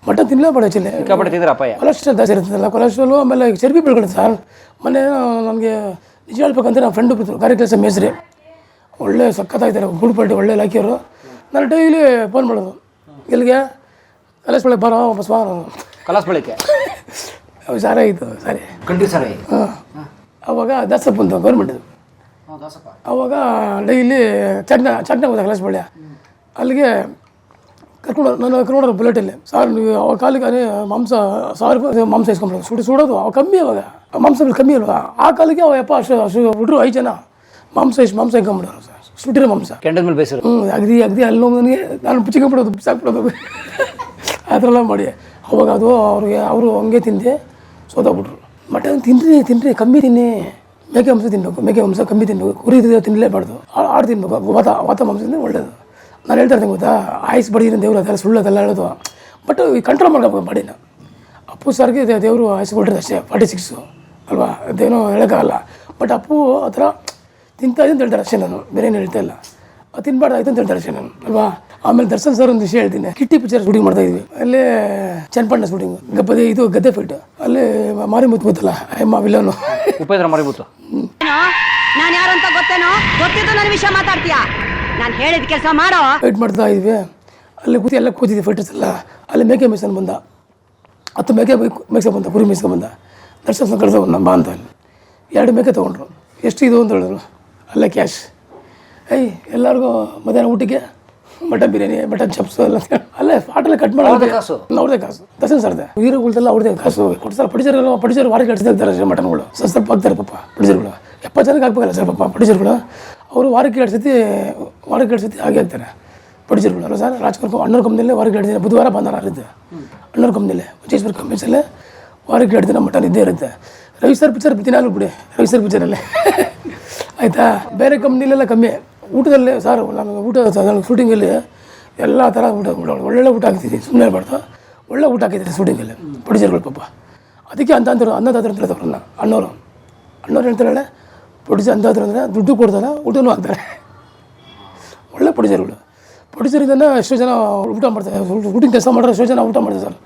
ಮಟನ್ ತಿನ್ನಲೇಬೇಡ. ಚಿಲ್ಲಿ ಸಿಕ್ಕಾಪಟ್ಟೆ ತಿಂದ್ರೆ ಅಪಾಯ. ಕೊಲೆಸ್ಟ್ರಾಲ್ ಜಾಸ್ತಿ ಇರ್ತದಲ್ಲ, ಕೊಲೆಸ್ಟ್ರಾಲು. ಆಮೇಲೆ ಚರ್ಬಿ ಬೆಳ್ಕೊಳುತ್ತೆ ಸರ್. ಮೊನ್ನೆ ನನಗೆ ನಿಜ ಹೇಳ್ಬೇಕಂದ್ರೆ ನಮ್ಮ ಫ್ರೆಂಡು ಬಿಡ್ತಾರೆ ಕಾರ್ಯಕ್ರಮ ಮೇಸ್ರಿ, ಒಳ್ಳೆ ಸಕ್ಕತ್ತಾಗಿದ್ದಾರೆ ಗುಡ್ ಪಾರ್ಟಿ, ಒಳ್ಳೆ ಲಾಕಿಯವರು. ನಾನು ಡೈಲಿ ಫೋನ್ ಮಾಡೋದು, ಎಲ್ಲಿಗೆ ಕಲಾಸ್ ಬೆಳಗ್ಗೆ ಬರೋ ಬಸ್ ಕಲಾಸ್ ಬೆಳಗ್ಗೆ ಸಾರೇ ಆಯಿತು ಸಾರಿ ಕಂಟಿ ಸರ್. ಅವಾಗ ದಾಸಪ್ಪ ಅಂತ ಗೌರ್ಮೆಂಟ್. ಅವಾಗ ಡೈಲಿ ಚಟ್ನ ಹೋದ ಕಲಾಸ್ ಬಳ್ಳಿ. ಅಲ್ಲಿಗೆ ಕರ್ಕೊಂಡು ಬುಲೆಟಲ್ಲಿ. ಸಾರ್ ನೀವು ಅವಾಗ ಕಾಲಿಗೆ ಮಾಂಸ 1000 ರೂಪಾಯಿ ಮಾಂಸ ಇಸ್ಕೊಂಡ್ಬಿಡೋದು. ಸುಡೋದು ಅವಾಗ ಕಮ್ಮಿ. ಅವಾಗ ಮಾಂಸಗಳು ಕಮ್ಮಿ ಅಲ್ವಾ ಆ ಕಾಲಿಗೆ. ಅವ ಯಪ್ಪ ಅಷ್ಟು ಹುಡ್ರು 5 ಜನ ಮಾಂಸ ಇಟ್ಕೊಂಡ್ಬಿಡೋರು ಸರ್. ಸುಟ್ಟಿರೋ ಮಾಂಸ ಕೆಂಡದ ಮೇಲೆ ಬೇಯಿಸಿರು. ಅಗದಿ ಅಲ್ಲಿ ನನಗೆ ನಾನು ಚಿಕ್ಕೊಂಡ್ಬಿಡೋದು, ಬಿಸಾಕ್ಬಿಡೋದು ಆ ಥರ ಎಲ್ಲ ಮಾಡಿ. ಅವಾಗ ಅದು ಅವರು ಹಂಗೆ ತಿಂದೆ ಸೋತಾಗ್ಬಿಟ್ರು. ಮಟನ್ ತಿನ್ನಿರಿ ಕಮ್ಮಿ ತಿನ್ನಿ, ಮೇಕೆ ಮಾಂಸ ತಿನ್ನಬೇಕು, ಮೇಕೆ ಮಾಂಸ ಕಮ್ಮಿ ತಿನ್ನಬೇಕು, ಕುರಿ ತಿನ್ನಲೇಬಾರ್ದು, ಆಡು ತಿನ್ನಬೇಕು. ವಾತ ಮಾಂಸ ತಿಂದರೆ ಒಳ್ಳೇದು. ನಾನು ಹೇಳ್ತಾ ಇರ್ತೀನಿ ಗೊತ್ತಾ, ಆಯ್ಸ್ ಬಡಿದ್ರೆ ದೇವ್ರು ಅದೆಲ್ಲ ಸುಳ್ಳು ಅದೆಲ್ಲ ಹೇಳೋದು. ಬಟ್ ಕಂಟ್ರೋಲ್ ಮಾಡ್ಕೋಬೇಕು ಬಾಡಿನ. ಅಪ್ಪು ಸರ್ಗೆ ದೇವರು ಆಯ್ಸು ಕೊಟ್ಟಿರೋದು ಅಷ್ಟೇ 46 ಅಲ್ವಾ, ಅದೇನೋ ಹೇಳೋಕ್ಕಾಗಲ್ಲ. ಬಟ್ ಅಪ್ಪು ಆ ಥರ ತಿಂತಾ ಇದೆ ಅಂತ ಹೇಳ್ತಾರೆ ಅಷ್ಟೇ, ನಾನು ಬೇರೆ ಏನು ಹೇಳ್ತಾ ಇಲ್ಲ. ಅದು ತಿನ್ಬಾರ್ದು ಆಯ್ತು ಅಂತ ಹೇಳ್ತಾರೆ ಅಷ್ಟೇ ನಾನು, ಅಲ್ವಾ. ಆಮೇಲೆ ದರ್ಶನ್ ಸರ್ ಒಂದು ವಿಷಯ ಹೇಳ್ತೀನಿ, ಕಿಟ್ಟಿ ಪಿಕ್ಚರ್ ಶೂಟಿಂಗ್ ಮಾಡ್ತಾ ಇದ್ವಿ, ಅಲ್ಲೇ ಚನ್ನಪಣ್ಣ ಶೂಟಿಂಗ್, ಇದು ಗದ್ದೆ ಫೈಟ್, ಅಲ್ಲೇ ಮಾರಿ ಮುತ್ತಲ್ಲ ಅಮ್ಮ ವಿಲನು ಉಪೇಂದ್ರ ಮರಿಬೂತು. ನಾನು ಯಾರು ಅಂತ ಗೊತ್ತೇನೋ, ಗೊತ್ತಿದ್ದು ನನ್ನ ವಿಷಯ ಮಾತಾಡ್ತೀಯಾ? ನಾನು ಹೇಳಿದ ಕೆಲಸ ಮಾಡೋ. ಫೈಟ್ ಮಾಡ್ತಾ ಇದ್ವಿ, ಅಲ್ಲಿ ಎಲ್ಲ ಕೂತಿದ್ವಿ ಫೈಟರ್ಸ್ ಎಲ್ಲ. ಅಲ್ಲಿ ಮೇಕೆ ಮೇಯ್ಸ್ಕೊಂಡು ಬಂದ, 10 ಮೇಕೆ ಮೇಯ್ಸ್ಕೊಂಡು ಬಂದ, ಕುರಿ ಮೇಯ್ಸ್ಕೊಂಡು ಬಂದ. ದರ್ಶನ ಕಳೆದ ನಮ್ಮ ಬಾ ಅಂತ ಅಲ್ಲಿ 2 ಮೇಕೆ ತೊಗೊಂಡ್ರು. ಎಷ್ಟು ಇದು ಅಂತ ಹೇಳಿದ್ರು, ಅಲ್ಲೇ ಕ್ಯಾಶ್. ಎಲ್ಲರಿಗೂ ಮಧ್ಯಾಹ್ನ ಊಟಕ್ಕೆ ಮಟನ್ ಬಿರಿಯಾನಿ, ಮಟನ್ ಚಪ್ಸು ಎಲ್ಲ ಅಲ್ಲೇ ಸ್ಪಾಟಲ್ಲೇ ಕಟ್ ಮಾಡೋದು, ಅವ್ರದ್ದೇ ಕಾಸು. ದರ್ಶನ್ ಸರ್ದೆ ಹೀರೋಗಳ್ದೆಲ್ಲ ಅವ್ರದ್ದೇ ಕಾಸು ಕೊಡ್ತಾರೆ. ಪಡಿಸರು ವಾರಕ್ಕೆ ಎರಡು ಸತಿ ಮಟನ್ಗಳು ಸ್ವಲ್ಪ ಹಾಕ್ತಾರೆ ಪಾಪ. ಪಡಿಸರುಗಳು 70 ಜನಕ್ಕೆ ಹಾಕ್ಬೇಕಲ್ಲ ಸರ್ ಪಾಪ. ಪಡಿಸರುಗಳು ಅವರು ವಾರಕ್ಕೆ 2 ಸತಿ ಹಾಗೆ ಹಾಕ್ತಾರೆ ಪಡಿಸರುಗಳು ಅಲ್ಲ ಸರ್. ರಾಜ್ಕುಮಾರ್ ಅಣ್ಣವ್ರ ಕಂಪ್ನಿಯಲ್ಲೇ ವಾರಕ್ಕೆ 2 ದಿನ, ಬುಧವಾರ ಭಾನುವಾರ ಇರುತ್ತೆ ಅಣ್ಣವ್ರ ಕಂಪ್ನಿಯಲ್ಲೇ, ವಿಜಯೇಶ್ವರ ಕಂಪ್ನೀಸಲ್ಲೇ ವಾರಕ್ಕೆ 2 ದಿನ ಮಟನ್ ಇದ್ದೇ ಇರುತ್ತೆ. ರವಿ ಸರ್ ಪಿಕ್ಚರ್ ದಿನಾಲು ಬಿಡಿ, ರವಿ ಸರ್ ಪಿಕ್ಚರಲ್ಲೇ ಆಯಿತಾ. ಬೇರೆ ಕಂಪ್ನಿಲೆಲ್ಲ ಕಮ್ಮಿ ಊಟದಲ್ಲೇ ಸರ್. ನಾನು ಶೂಟಿಂಗಲ್ಲಿ ಎಲ್ಲ ಥರ ಊಟ ಒಳ್ಳೆ ಊಟ ಹಾಕ್ತಿದ್ದೆ, ಸುಮ್ಮನೆ ಹೇಳ್ಬಾರ್ದು, ಒಳ್ಳೆ ಊಟ ಹಾಕಿದ್ದಾರೆ ಶೂಟಿಂಗಲ್ಲಿ ಪ್ರೊಡ್ಯೂಸರ್ಗಳು ಪಾಪ. ಅದಕ್ಕೆ ಅನ್ನದಾದ್ರು ಅಂತ ಹೇಳ್ತಾರೆ ಅಣ್ಣವ್ರು ಹೇಳ್ತಾರೆ, ಪ್ರೊಡ್ಯೂಸರ್ ಅಂದಾದ್ರು ಅಂದರೆ ದುಡ್ಡು ಕೊಡ್ತಾರೆ, ಊಟನೂ ಹಾಕ್ತಾರೆ. ಒಳ್ಳೆ ಪ್ರೊಡ್ಯೂಸರಿಂದನೇ ಎಷ್ಟೋ ಜನ ಊಟ ಮಾಡ್ತಾರೆ, ಶೂಟಿಂಗ್ ಕೆಲಸ ಮಾಡೋರು ಎಷ್ಟೋ ಜನ ಊಟ ಮಾಡ್ತಾರೆ ಸರ್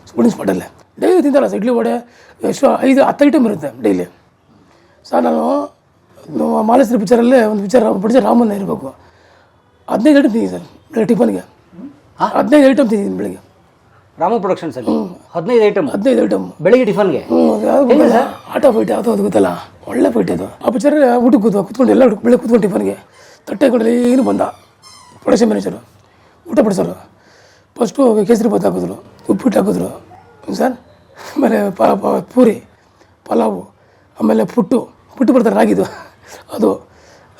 ಶೂಟಿಂಗ್ ಸ್ಪಾಟಲ್ಲೇ. ಡೈಲಿ ತಿಂತಾರಲ್ಲ ಸರ್, ಇಡ್ಲಿ ವಡೆ ಎಷ್ಟೋ 5-10 ಐಟಮ್ ಇರುತ್ತೆ ಡೈಲಿ ಸರ್. ನಾನು ಮಾಲೇಶ್ವರಿ ಪಿಕ್ಚರಲ್ಲೇ ಒಂದು ಪ್ರೊಡ್ಯೂಸರ್ ರಾಮನ್ನ ಇರಬೇಕು, 15 ಐಟಮ್ ತಿಂತೀನಿ ಸರ್ ಬೆಳಗ್ಗೆ ಟಿಫನ್ಗೆ. 15 ಐಟಮ್ ತಿಂತೀನಿ ಬೆಳಗ್ಗೆ. ರಾಮ ಪ್ರೊಡಕ್ಷನ್ಸ್ ಅಲ್ಲಿ 15 ಐಟಮ್ ಬೆಳಿಗ್ಗೆ ಟಿಫನ್ಗೆ. ಆಟ ಫೈಟ್ ಅದು ಅದು ಗೊತ್ತಲ್ಲ, ಒಳ್ಳೆ ಫೈಟ್ ಅದು. ಆ ಪಿಕ್ಚರ್ ಊಟಕ್ಕೆ ಕೂತ್ಕೊಂಡು ಎಲ್ಲ ಬೆಳಗ್ಗೆ ಕೂತ್ಕೊಂಡು ಟಿಫನ್ಗೆ ತಟ್ಟೆ ಕೊಡಲಿ ಏನು ಬಂದ ಪ್ರೊಡಕ್ಷನ್ ಮ್ಯಾನೇಜರು ಊಟ ಪಡಿಸೋರು. ಫಸ್ಟು ಕೇಸರಿ ಭಾತ್ ಹಾಕಿದ್ರು, ಉಪ್ಪಿಟ್ಟು ಹಾಕಿದ್ರು ಸರ್, ಆಮೇಲೆ ಪೂರಿ, ಪಲಾವು, ಆಮೇಲೆ ಪುಟ್ಟು ಬರ್ತಾರೆ ರಾಗಿದು ಅದು,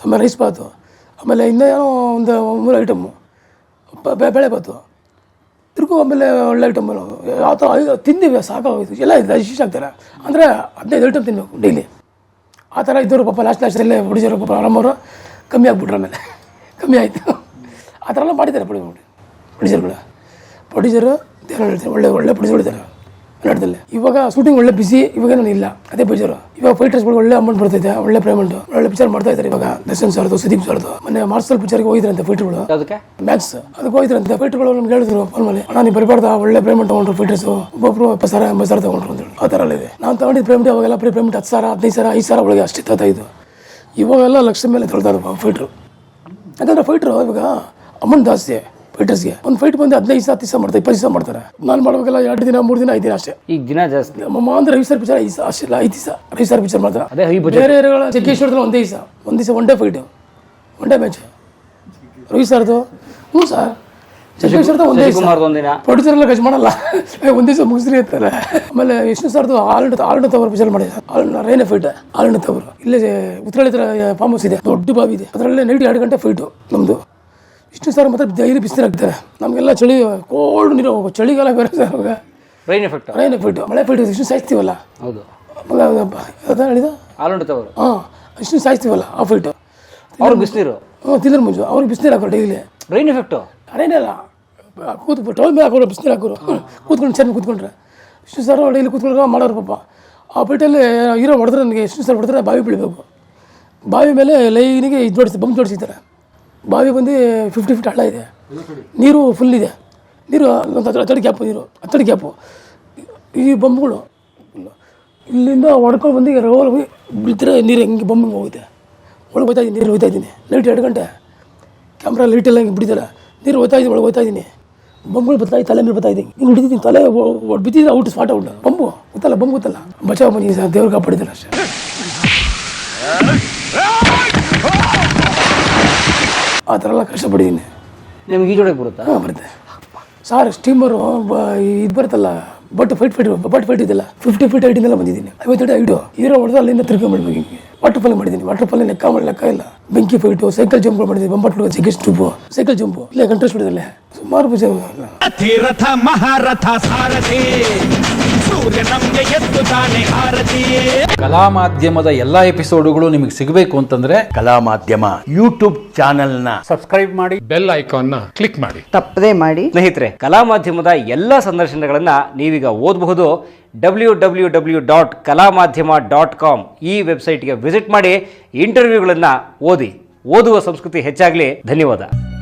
ಆಮೇಲೆ ರೈಸ್ ಬಾತು, ಆಮೇಲೆ ಇನ್ನೂ ಏನೋ ಒಂದು 3 ಐಟಮ್ಮು ಬೇಳೆ ಬಾತು, ತಿರ್ಗು ಆಮೇಲೆ ಒಳ್ಳೆ ಐಟಮ್ ಯಾವ ಥರ ತಿಂದಿವಿ ಸಾಕಾಗೋಯ್ತು. ಎಲ್ಲ ಇಷ್ಟ ಆಗ್ತಾರೆ ಅಂದರೆ 15 ಐಟಮ್ ತಿನ್ನಬೇಕು ಡೈಲಿ. ಆ ಥರ ಇದ್ದವರು ಪಾಪ ಲಾಸ್ಟಲ್ಲೇ ಪ್ರೊಡ್ಯೂಸರು ಪಾಪ ಆರಾಮವರು ಕಮ್ಮಿ ಆಗಿಬಿಟ್ರು. ಆಮೇಲೆ ಕಮ್ಮಿ ಆಯಿತು. ಆ ಥರ ಎಲ್ಲ ಮಾಡಿದ್ದಾರೆ ಪ್ರೊಡ್ಯೂಸರು ದೇವರು ಹೇಳ್ತಾರೆ, ಒಳ್ಳೆ ಪ್ರೊಡ್ಯೂಸರ್ ಇದ್ದಾರೆ ಕನ್ನಡದಲ್ಲಿ. ಇವಾಗ ಶೂಟಿಂಗ್ ಒಳ್ಳೆ ಬಿಸಿ, ಇವಾಗ ನಾನು ಇಲ್ಲ, ಅದೇ ಬೇಜಾರು. ಇವಾಗ ಫೈಟರ್ಸ್ಗಳು ಒಳ್ಳೆ ಅಮೌಂಟ್ ಬರ್ತಾಯಿದೆ, ಒಳ್ಳೆ ಪೇಮೆಂಟು, ಒಳ್ಳೆ ಪಿಕ್ಚರ್ ಮಾಡ್ತಾ ಇದ್ದಾರೆ ಇವಾಗ. ದರ್ಶನ್ ಸರ್ದು, ಸುದೀಪ್ ಸರ್ದು. ಮೊನ್ನೆ ಮಾರ್ಸಲ್ ಪಿಕ್ಚರ್ಗೆ ಹೋಗಿದ್ರಂತೆ ಫೈಟರ್ಗಳು, ಅದಕ್ಕೆ ಮ್ಯಾಕ್ಸ್ ಅದಕ್ಕೆ ಹೋಗಿದ್ರಂತೆ. ಫೈಟರ್ಗಳು ನಮ್ಗೆ ಹೇಳಿದ್ರು ಫೋನ್ ಮೇಲೆ, ಅಣ್ಣ ನೀವು ಬರಬಾರ್ದ, ಒಳ್ಳೆ ಪೇಮೆಂಟ್ ತೊಗೊಂಡ್ರು ಫೈಟರ್ಸು, ಒಬ್ಬೊಬ್ರು 20,000-80,000 ತೊಗೊಂಡ್ರು ಅಂತ ಹೇಳಿ. ಆ ಥರ ಇದೆ. ನಾನು ತೊಗೊಂಡಿದ್ದು ಪೇಮೆಂಟ್ ಅವಾಗೆಲ್ಲ ಪೇಮೆಂಟ್ 10,000, 15,000, 5,000 ಒಳಗೆ ಅಷ್ಟೇ ತಗೋತಾಯಿದ್ದು. ಇವಾಗೆಲ್ಲ ಲಕ್ಷ ಮೇಲೆ ತೊಗೊಳ್ತಾರೆ ಫೈಟ್ರು. ಯಾಕಂದರೆ ಫೈಟ್ರು ಇವಾಗ ಅಮೌಂಟ್ ಜಾಸ್ತಿ ಫೈಟರ್ಸ್ಗೆ. ಒಂದು ಫೈಟ್ ಬಂದು 15 ದಿವಸ ಮಾಡ್ತಾರೆ, 20 ದಿವಸ ಮಾಡ್ತಾರೆ. ನಾನು ಮಾಡಬೇಕಲ್ಲ 2 ದಿನ 3 ದಿನ 5 ದಿನ ಅಷ್ಟೇ. ಈಗ ದಿನ ಜಾಸ್ತಿ. ನಮ್ಮ ಅಂದ್ರೆ ರವಿ ಸರ್ ಪಿಕ್ಚರ್ 5 ಅಷ್ಟಿಲ್ಲ, 5 ದಿವಸ ರವಿ ಸರ್ ಪಿಕ್ಚರ್ ಮಾಡ್ತಾರೆ. ಅದೇ ಬೇರೆ ಜಗ್ಗೇಶ್ವರದಲ್ಲಿ ಒಂದೇ ದಿವಸ one day fight, one day match Ravi ಸರ್ದು. ಹ್ಞೂ ಸರ್, ಜಗ್ಗೇಶ್ವರದ ಒಂದೇ ದಿವಸ. ಪ್ರೊಡ್ಯೂಸರ್ ಎಲ್ಲ ಖರ್ಚು ಮಾಡಲ್ಲ, ಒಂದು ದಿವಸ ಮುಗಿಸ್ರಿ ಅಂತಾರೆ. ಆಮೇಲೆ ವಿಷ್ಣು ಸರ್ದು ಆಲ್ಂಡ್ ತವರು ಪಿಕ್ಚರ್ ಮಾಡಿದ್ದಾರೆ, ರೈನೇ ಫೈಟ್ ಆಲ್ಂಡ್ ತವರು. ಇಲ್ಲೇ ಉತ್ತರಳ್ಳಿ ಫಾರ್ಮ್ ಹೌಸ್ ಇದೆ, ದೊಡ್ಡ ಬಾವಿ ಇದೆ, ಅದರಲ್ಲೇ ನೈಟ್ 2 ಗಂಟೆ ಫೈಟು ನಮ್ಮದು. ವಿಷ್ಣು ಸರ್ ಮಾತ್ರ ಡೈಲಿ ಬಿಸಿಲು ಹಾಕ್ತಾರೆ. ನಮಗೆಲ್ಲ ಚಳಿ, ಕೋಲ್ಡ್ ನೀರು, ಚಳಿಗಾಲ ಬೇರೆ ಸರ್. ಅವಾಗ ರೈನ್ ಎಫೆಕ್ಟ್, ಮಳೆ ಫೈಟ್ ವಿಷ್ಣು ಸಾಯಿಸ್ತೀವಲ್ಲ. ಹೌದು, ಅದ ಹೇಳಿದ ಆಲ್ಂಡ್ ತವರು. ಹಾಂ, ವಿಷ್ಣು ಸಾಯಿಸ್ತೀವಲ್ಲ ಆ ಫೈಟು. ಅವ್ರಿಗೆ ಬಿಸಿನೀರು, ತಿನ್ನರ್ ಮುಂಜು ಅವ್ರಿಗೆ ಬಿಸಿನೀರು ಹಾಕೋರು ಡೈಲಿ. ರೈನ್ ಎಫೆಕ್ಟು ಅರೇನಲ್ಲ, ಟೋಲ್ ಮೇಲೆ ಹಾಕೋರು, ಬಿಸಿನೀರು ಹಾಕೋರು, ಕೂತ್ಕೊಂಡು ಚೆನ್ನಾಗಿ ಕೂತ್ಕೊಂಡ್ರೆ. ವಿಷ್ಣು ಸರ್ ಡೈಲಿ ಕೂತ್ಕೊಂಡ್ರೆ ಮಾಡೋರು ಪಾಪ. ಆ ಫೈಟಲ್ಲಿ ಹೀರೋ ಹೊಡೆದ್ರೆ ನನಗೆ ವಿಷ್ಣು ಸರ್ ಹೊಡೆದ್ರೆ ಬಾವಿ ಬೀಳಬೇಕು. ಬಾವಿ ಮೇಲೆ ಲೈನಿಗೆ ಇದು ಜೋಡಿಸಿ ಬಂಪ್ ಜೋಡಿಸಿದ್ದಾರೆ. ಬಾವಿ ಬಂದು 50 ಫೀಟ್ ಹಳ್ಳ ಇದೆ, ನೀರು ಫುಲ್ ಇದೆ. ನೀರು ಒಂದು 10 ಗ್ಯಾಪು, ನೀರು 10 ಗ್ಯಾಪು. ಈ ಬಂಬ್ಗಳು ಇಲ್ಲಿಂದ ಹೊಡ್ಕೊಂಡು ಬಂದು ರೋಲ್ ಹೋಗಿ ಬಿಡ್ತಾರೆ. ನೀರು ಹೆಂಗೆ ಬಂಬಿಂಗ್ ಹೋಗುತ್ತೆ, ಒಳಗೆ ಹೋಗ್ತಾಯಿದ್ದೀನಿ, ನೀರು ಹೋಗ್ತಾಯಿದ್ದೀನಿ. ನೈಟ್ 2 ಗಂಟೆ ಕ್ಯಾಮ್ರಾ ಲೈಟೆಲ್ಲ ಹಿಂಗೆ ಬಿಟ್ಟಿದ್ದಾರೆ, ನೀರು ಹೋಗ್ತಾಯಿದ್ದೀನಿ, ಒಳಗೆ ಹೋಗ್ತಾಯಿದ್ದೀನಿ. ಬಂಬ್ಗಳು ಬರ್ತಾಯಿ, ತಲೆ ಮೇಲೆ ಬರ್ತಾಯಿದ್ದೀನಿ, ಹಿಂಗೆ ಹಿಡಿದಿದ್ದೀನಿ, ತಲೆ ಬಿದ್ದಿದ್ರೆ ಔಟ್, ಸ್ಪಾಟ್ ಔಟ್. ಬಂಬು ಗೊತ್ತಲ್ಲ, ಬಚಾವ್ ಬನ್ನಿ ಸರ್, ದೇವ್ರು ಕಾಪಾಡಿದ್ದಾರೆ ಅಷ್ಟೇ. ಆ ಥರ ಎಲ್ಲ ಕಷ್ಟಪಟ್ಟಿದ್ದೀನಿ. ನಿಮ್ಗೆ ಈಜೊಳಗೆ ಬರುತ್ತಾ? ಹಾಂ, ಬರುತ್ತೆ ಸಾರ್. ಸ್ಟೀಮರು ಇದು ಬರುತ್ತಲ್ಲ, ಬಟ್ ಫೈಟ್ ಇದೆಲ್ಲ 50 ಫೀಟ್ ಹೈಟಿಂದೆಲ್ಲ ಬಂದಿದ್ದೀನಿ. 50 ಹೈಟು ಹೀರೋ ಹೊಡೆದು ಅಲ್ಲಿಂದ ತಿರ್ಕೊಂಡ್ಬಿಡ್ಬೇಕು. ಹಿಂಗೆ ವಾಟರ್ ಫಾಲ್ ಮಾಡಿದ್ದೀನಿ. ವಾಟರ್ ಫಾಲ್ ಲೆಕ್ಕ ಇಲ್ಲ. ಬೆಂಕಿ ಫೈಟು, ಸೈಕಲ್ ಜಂಪ್ ಮಾಡಿದ್ದೀನಿ, ಬಂಬಟ್ಟು ಜಗ್ಗೇಶ್ ಟೂಬು, ಸೈಕಲ್ ಜಂಪು ಇಲ್ಲೇ ಕಂಟ್ರೋಲ್ ಬಿಡೋದಲ್ಲೇ ಸುಮಾರು ರಥ ಮಹಾರಥ ಸಾರಥಿ ಸೂರ್ಯ ನಮ್ಗೆ ಎದ್ದು ತಾನೆ ಆರತಿ. ಕಲಾ ಮಾಧ್ಯಮದ ಎಲ್ಲಾ ಎಪಿಸೋಡುಗಳು ನಿಮಗೆ ಸಿಗಬೇಕು ಅಂತಂದ್ರೆ ಕಲಾ ಮಾಧ್ಯಮ ಯೂಟ್ಯೂಬ್ ಚಾನೆಲ್ನ ಸಬ್ಸ್ಕ್ರೈಬ್ ಮಾಡಿ, ಬೆಲ್ ಐಕಾನ್ನ ಕ್ಲಿಕ್ ಮಾಡಿ, ತಪ್ಪದೇ ಮಾಡಿ. ಸ್ನೇಹಿತರೆ, ಕಲಾ ಮಾಧ್ಯಮದ ಎಲ್ಲ ಸಂದರ್ಶನಗಳನ್ನ ನೀವೀಗ ಓದಬಹುದು. www.kalamadhyama.com ಈ ವೆಬ್ಸೈಟ್ಗೆ ವಿಸಿಟ್ ಮಾಡಿ ಇಂಟರ್ವ್ಯೂಗಳನ್ನು ಓದಿ. ಓದುವ ಸಂಸ್ಕೃತಿ ಹೆಚ್ಚಾಗಲಿ. ಧನ್ಯವಾದ.